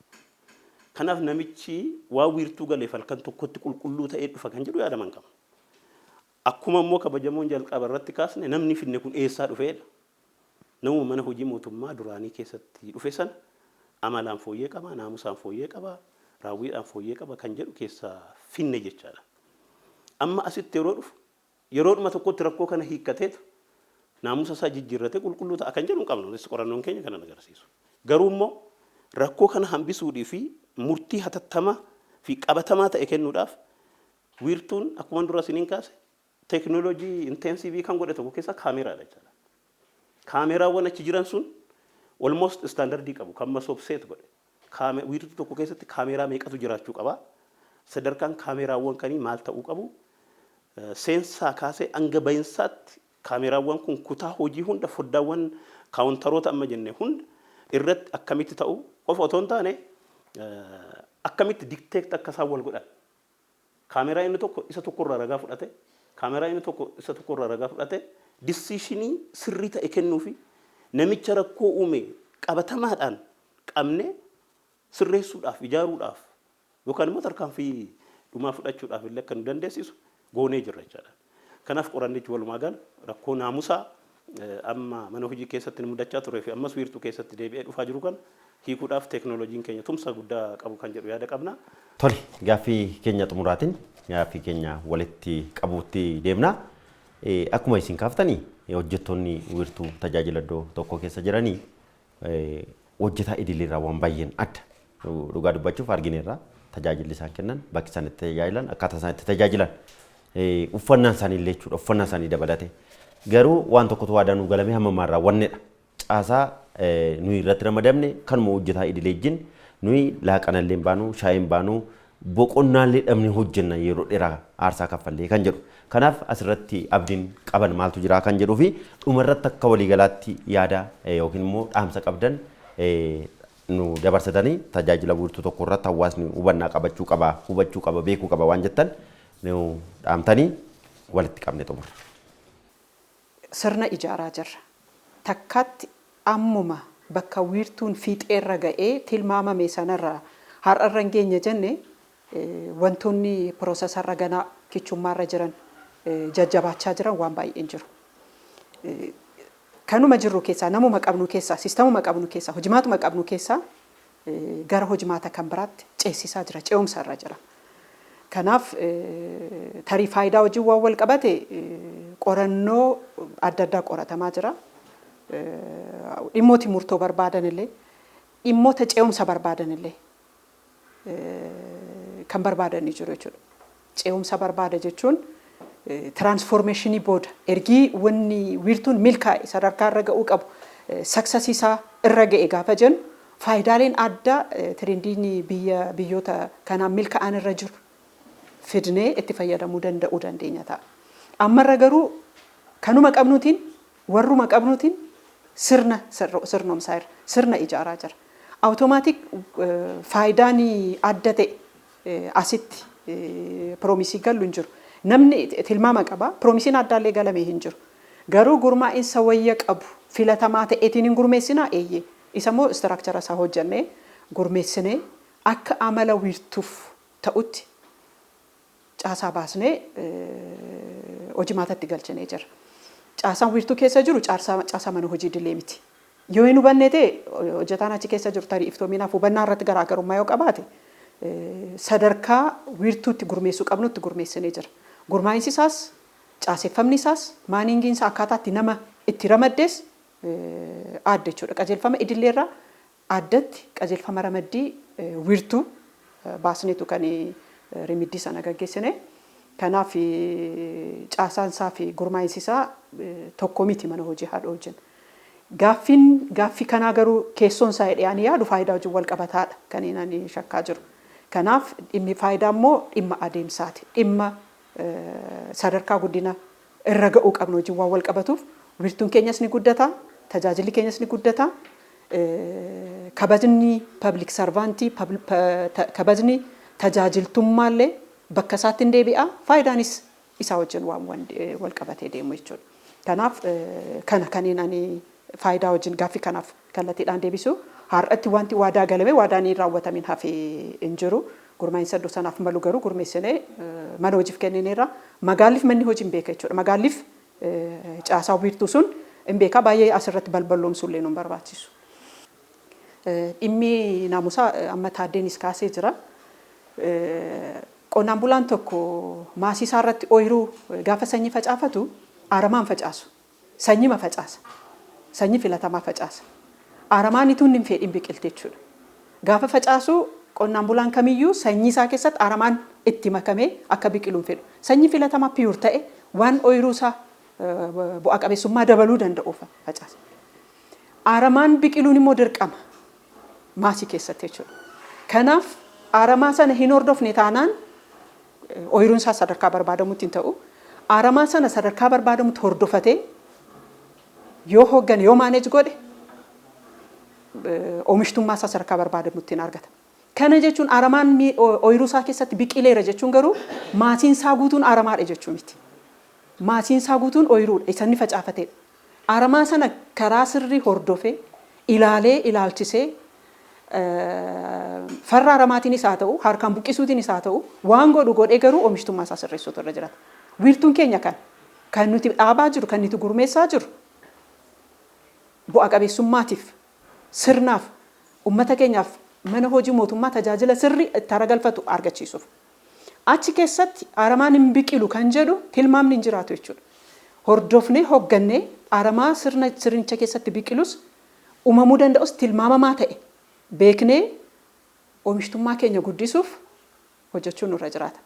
Kanaaf namichi waa wiirtuu galeef halkan tokkotti qulqulluu ta'ee dhufa kan jedhu yaadaman qaba. Akkuma immoo kabajamoon jalqaba irratti kaasne namni finne kun eessaa dhufeedha. Namuma mana hojii mootummaa duraanii keessatti dhufe sana amalaan fooyyee qaba, naamusaan fooyyee qaba, raawwiidhaan fooyyee qaba kan jedhu keessaa finne jechaadha. Amma asitti yeroo dhufu yeroodhuma tokkotti rakkoo kana hiikkateetu naamusa isaa jijjiirratee qulqulluu ta'a kan jedhu hin qabnu. Qorannoon keenya kana agarsiisu. Garuu immoo rakkoo kana hambisuudhaa fi murtii hatattamaa fi qabatamaa ta'e kennuudhaaf wiirtuun akkuma dura isiniin kaase teknoolojii intensiivii kan godhe tokko keessa kaameraadha jechuudha. Kaameraawwan achi jiran sun almost standardii qabu kan masoobseet godhe. Wiirtuu tokko keessatti kaameraa meeqatu jiraachuu qaba? Sadarkaan kaameraawwan kanii maal ta'uu qabu? Seensaa kaasee hanga bahinsaatti kaameraawwan kun kutaa hojii hunda foddaawwan kaawuntaroota amma jenne hunda irratti akkamitti ta'u qofa otoo hin taane akkamitti dikteekti akka isaan wal godhan. Kaameraa inni tokko isa tokkorraa ragaa fudhate, kaameraa inni tokko isa tokkorraa ragaa fudhate, decisionii sirrii ta'e kennuufi namicha rakkoo uume qabatamaadhaan qabne sirreessuudhaaf, ijaaruudhaaf yookaan immoo tarkaanfii dhumaa fudhachuudhaaf illee akka nu dandeessisu goonee jirra jechaadha. Kanaaf qorannichi walumaa gala rakkoo naamusaa amma mana hojii keessatti mudachaa turee fi ammas wiirtuu keessatti deebi'ee dhufaa jiru kan hiikuudhaaf teknooloojiin keenya tumsa guddaa qabu kan jedhu yaada qabna. Tole, gaaffii keenya xumuraatiin gaaffii keenya walitti qabuutti deemna. Akkuma isin kaaftanii hojjettoonni wiirtuu tajaajila iddoo tokko keessa jiranii hojjetaa idileerraa waan baay'een adda. Dhugaa dubbachuuf argineerra tajaajilli isaan kennan bakki isaan itti tajaajilan akkaataa isaan itti tajaajilan uffannaan isaanii illee jechuudha uffannaa isaanii dabalate. Garuu waan tokkotu waadanuu galamee hammamaan raawwannedha. Caasaa nuyi irratti ramadamne kanuma hojjetaa idilee wajjin nuyi laaqanallee baanuu shaayeen baanuu boqonnaallee dhabni hojjenna yeroo dheeraa aarsaa kaffallee kan jedhu. Kanaaf asirratti abdiin qaban maaltu jira kan jedhuu fi dhumarratti akka waliigalaatti yaada yookiin immoo dhaamsa qabdan nu dabarsatanii tajaajila wiirtuu tokko irratti hawaasni hubannaa qabachuu qaba, hubachuu qaba, beekuu qaba waan jettan nu dhaamtanii walitti qabne xumurra. Sirna ijaaraa jirra. Takkaatti ammuma bakka wiirtuun fiixeerra ga'ee tilmaamame sanarraa har'arra hin geenye jenne wantoonni piroosesarra ganaa kichummaarra jiran jajjabaachaa jiran waan baay'een jiru. Kanuma jirru keessaa namuma qabnu keessaa siistamuma qabnu keessaa hojimaatuma qabnu keessaa gara hojimaata kan biraatti ceesisaa jira, ce'umsarra jira. Kanaaf tarii faayidaa hojii waan wal qabate qorannoo adda addaa qoratamaa jira. Dhimmooti murtoo barbaadan illee dhimmoota ce'umsa barbaadan illee kan barbaadan ni jiru jechuudha. Ce'umsa barbaada jechuun tiraansfoormeeshinii booda ergii wanni wiirtuun milkaa'e sadarkaa irra ga'uu qabu saksasiisaa irra ga'e gaafa jennu faayidaaleen addaa tirendiin biyyoota kanaan milkaa'an irra jiru fidnee itti fayyadamuu danda'uu dandeenya ta'a. Ammarra garuu kanuma qabnuutiin warruma qabnuutiin sirnoomsaa irra sirna ijaaraa jira. Awutomaatik faayidaan adda ta'e asitti piroomisii gallu hin jiru. Namni tilmaama qaba, piroomisiin addaallee galamee hin jiru. Garuu gurmaa'insa wayya qabu filatamaa ta'eetiin hin gurmeessinaa eeyyee. Isa immoo istiraakchara isaa hojjannee gurmeessinee akka amala wiirtuuf ta'utti caasaa baasnee hojimaatatti galchinee jira. Caasaan wiirtuu keessa jiru caasaa mana hojii idilee miti. Yoo hin hubannee ta'e hojjetaan achi keessa jiru tarii iftoominaaf hubannaa irratti garaagarummaa yoo qabaate sadarkaa wiirtuutti gurmeessuu qabnutti gurmeessinee jira. Gurmaa'insi isaas caaseffamni isaas maaningiin isaa akkaataatti nama itti ramaddees adda jechuudha. Qajeelfama idileerraa addatti qajeelfama ramaddii wiirtuu baasneetu kan rimiddii sana gaggeessine. Kanaaf caasaan isaa fi gurmaa'insi isaa tokko miti mana hojii haadha hojjennu. Gaaffii kanaa garuu keessoon isaa hidhee yaadu faayidaa wajjin wal qabataadha kan inni shakkaa jiru. Kanaaf dhimmi faayidaa immoo dhimma adeemsaati. Dhimma sadarkaa guddina irra ga'uu qabnu wajjin waan wal qabatuuf wiirtuun keenyas ni guddata, tajaajilli keenyas ni guddata, kabajni public servantii, kabajni tajaajiltummaallee bakka isaatti hin deebi'a. Faayidaanis isaa wajjin waan wal qabatee deemu jechuudha. Kanaaf kanneen ani faayidaa wajjin gaaffii kanaaf kallattiidhaan deebisu. Har'atti wanti waadaa galame waadaan hin raawwatamin hafee hin jiru. Gurmaa'insa iddoo sanaaf malu garuu gurmeessinee mana hojiif kennineerra. Magaalliif manni hojii hin beeka jechuudha. Magaalliif caasaa wiirtuu sun hin beeka baay'ee asirratti balballoomsuullee nu barbaachisu. Dhimmi naamusaa amma taaddeenis kaasee jira. Qonnaan bulaan tokko maasii isaa irratti ooyiruu gaafa sanyii facaafatu aramaan facaasu. Sanyima facaasa. Sanyii filatamaa facaasa. Aramaan ituun hin fedhin biqilti jechuudha. Gaafa facaasu qonnaan bulaan kamiyyuu sanyii isaa keessatti aramaan itti makamee akka biqilu hin fedhu. Sanyii filatamaa piyuur ta'e waan ooyiruu isaa bu'aa qabeessummaa dabaluu danda'uuf facaasa. Aramaan biqiluun immoo dirqama maasii keessatti jechuudha. Kanaaf aramaa sana hin hordofne taanaan ooyiruun isaa sadarkaa barbaadamutti hin ta'u. Aramaa sana sadarkaa barbaadamutti hordofatee yoo hooggane yoo maaneej godhe oomishtummaa isaa sadarkaa barbaadamutti hin argata. Kana jechuun aramaan ooyiruu isaa keessatti biqileera jechuun garuu maasiin isaa guutuun aramaadha jechuu miti. Maasiin isaa guutuun ooyiruudha isanni facaafateedha. Aramaa sana karaa sirrii hordofee ilaalee ilaalchisee farra aramaatiinis haa ta'u harkaan buqqisuutiinis haa ta'u waan godhu godhee garuu oomishtummaa isaa sirreessuutu irra jiraata. Wiirtuun keenya kan nuti dhaabaa jiru kan nuti gurmeessaa jiru bu'aa qabeessummaatiif sirnaaf uummata keenyaaf mana hojii mootummaa tajaajila sirrii itti aragalfatu argachiisuuf. Achi keessatti aramaan hin biqilu kan jedhu tilmaamni hin jiraatu jechuudha. Hordofnee hooggannee aramaa sirnicha keessatti biqilus uumamuu danda'us tilmaamamaa ta'e beeknee oomishtummaa keenya guddisuuf hojjechuun nurra jiraata.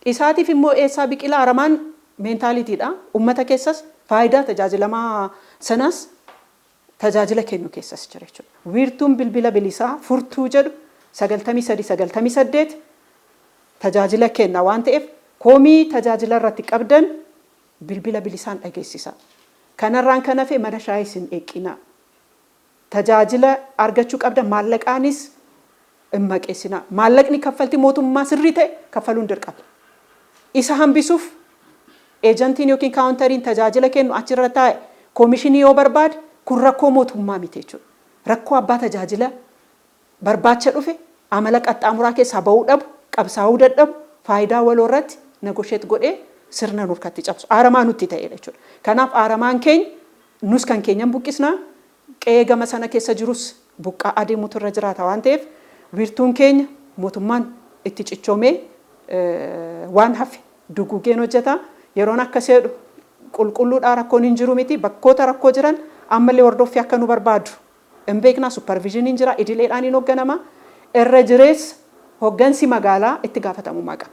Isaatiif immoo eessaa biqilaa aramaan meentaaliitiidha. Uummata keessas faayidaa tajaajilamaa sanaas tajaajila kennu keessas jira jechuudha. Wiirtuun bilbila bilisaa furtuu jedhu 93 98 tajaajila kenna waan ta'eef koomii tajaajila irratti qabdan bilbila bilisaan dhageessisa. Kanarraan kan hafe mana shaayii isin eeqina. Tajaajila argachuu qabdan maallaqaanis hin maqeessina. Maallaqni kaffaltii mootummaa sirrii ta'e kaffaluun dirqama. Isa hambisuuf eejantiin yookiin kaawuntariin tajaajila kennu achirra taa'e koomishinii yoo barbaade kun rakkoo mootummaa miti jechuudha. Rakkoo abbaa tajaajila barbaacha dhufe amala qaxxaamuraa keessaa bahuu dhabu, qabsaa'uu dadhabu, faayidaa waloo irratti negosheet godhee sirna nurkatti cabsu. Aaramaa nutti ta'edha jechuudha. Kanaaf aaramaan keenya nus kan keenyan buqqisnaa qe'ee gama sana keessa jirus buqqaa adeemutu irra jiraata waan ta'eef wiirtuun keenya mootummaan itti cichoomee waan hafe dugugeen hojjeta. Yeroon akka seedhu qulqulluudhaa rakkoon hin jiru miti. Bakkoota rakkoo jiran ammallee hordoffii akka nu barbaadu hin beeknaa. Supervisiiniin jira, idileedhaan hin hoogganama. Irra jirees hooggansi magaalaa itti gaafatamummaa qaba.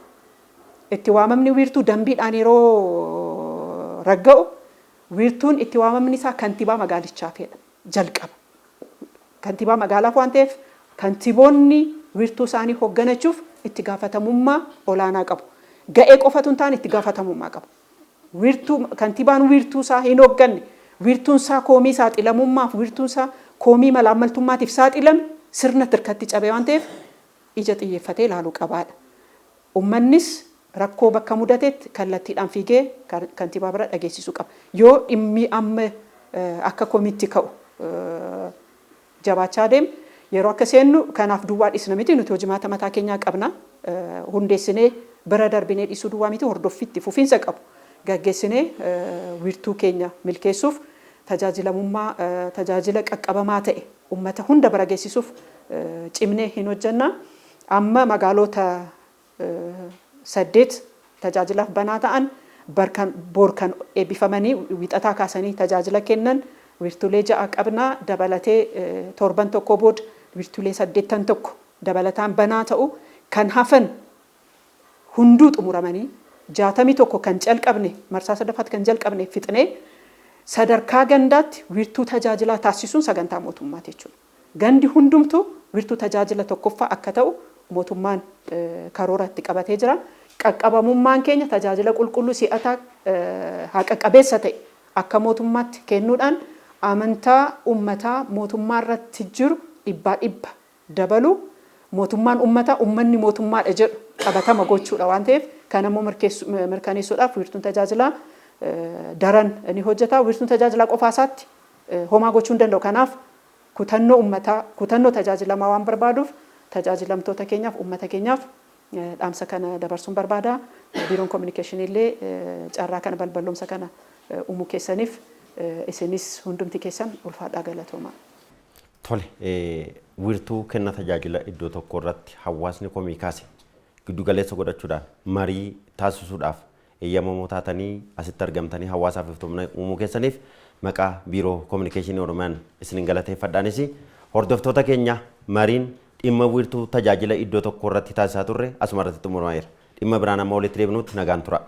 Itti waamamni wiirtuu dambiidhaan yeroo ragga'u wiirtuun itti waamamni isaa kantiibaa magaalichaa fedha jalqaba. Kantiibaa magaalaaf waan ta'eef kantiiboonni wiirtuu isaanii hoogganachuuf itti gaafatamummaa olaanaa qabu. Ga'ee qofatu hin taane itti gaafatamummaa qabu. Kantiibaan wiirtuu isaa hin hoogganne, wiirtuun isaa koomii saaxilamummaaf, wiirtuun isaa koomii malaammaltummaatiif saaxilame sirna tirkatti cabee waan ta'eef ija xiyyeeffatee ilaaluu qabaadha. Uummannis rakkoo bakka mudatetti kallattiidhaan fiigee kantiibaa bira dhageessisuu qaba. Yoo dhimmi amma akka koomiitti ka'u jabaachaa deeme yeroo akka seennu kanaaf duwwaa dhisna miti. Nuti hojimaata mataa keenyaa qabna. Hundeessinee bira darbinee dhiisuu duwwaa miti. Hordoffiitti fufiinsa qabu gaggeessinee wiirtuu keenya milkeessuuf tajaajila qaqqabamaa ta'e uummata hunda bira geessisuuf cimnee hin hojjenna. Amma magaalota 8 tajaajilaaf banaa ta'an borkan eebbifamanii wixataa kaasanii tajaajila kennan wiirtuulee 6 qabnaa. Dabalatee torban tokko booda wiirtuulee 81 dabalataan banaa ta'u kan hafan hunduu xumuramanii 61 kan calqabne marsaa sadaffaatti kan jalqabne fixnee sadarkaa gandaatti wiirtuu tajaajilaa taasisuun sagantaa mootummaati jechuudha. Gandi hundumtuu wiirtuu tajaajila tokkoffaa akka ta'u mootummaan karoora itti qabatee jira. Qaqqabamummaan keenya tajaajila qulqulluu si'ataa haqa qabeessa ta'e akka mootummaatti kennuudhaan amantaa uummataa mootummaa irratti jiru dhibbaa dhibba dabalu mootummaan uummataa uummanni mootummaadha jedhu qabatama gochuudha waan ta'eef kan ammoo mirkaneessuudhaaf wiirtuun tajaajilaa daran ni hojjeta. Wiirtuun tajaajilaa qofaasaatti homaa gochuu hin danda'u. Kanaaf kutannoo uummataa kutannoo tajaajilamaa waan barbaaduuf tajaajilamtoota keenyaaf uummata keenyaaf dhaamsa kana dabarsuun barbaada. Biiroon Kominikeeshinii illee carraa kana balballoomsa kana uumuu keessaniif isinis hundumti keessan ulfaadhaa galatoomaa. Tole, wiirtuu kenna tajaajila iddoo tokko irratti hawaasni komii kaase giddu galeessa godhachuudhaan marii taasisuudhaaf eeyyamamoo taatanii asitti argamtanii hawaasaaf iftoomina uumuu keessaniif maqaa Biiroo Kominikeeshinii Oromiyaan isinin galateeffadhaanis hordoftoota keenya mariin dhimma wiirtuu tajaajila iddoo tokko irratti taasisaa turre asuma irratti xumurameera. Dhimma biraan amma walitti deebinutti nagaan tura.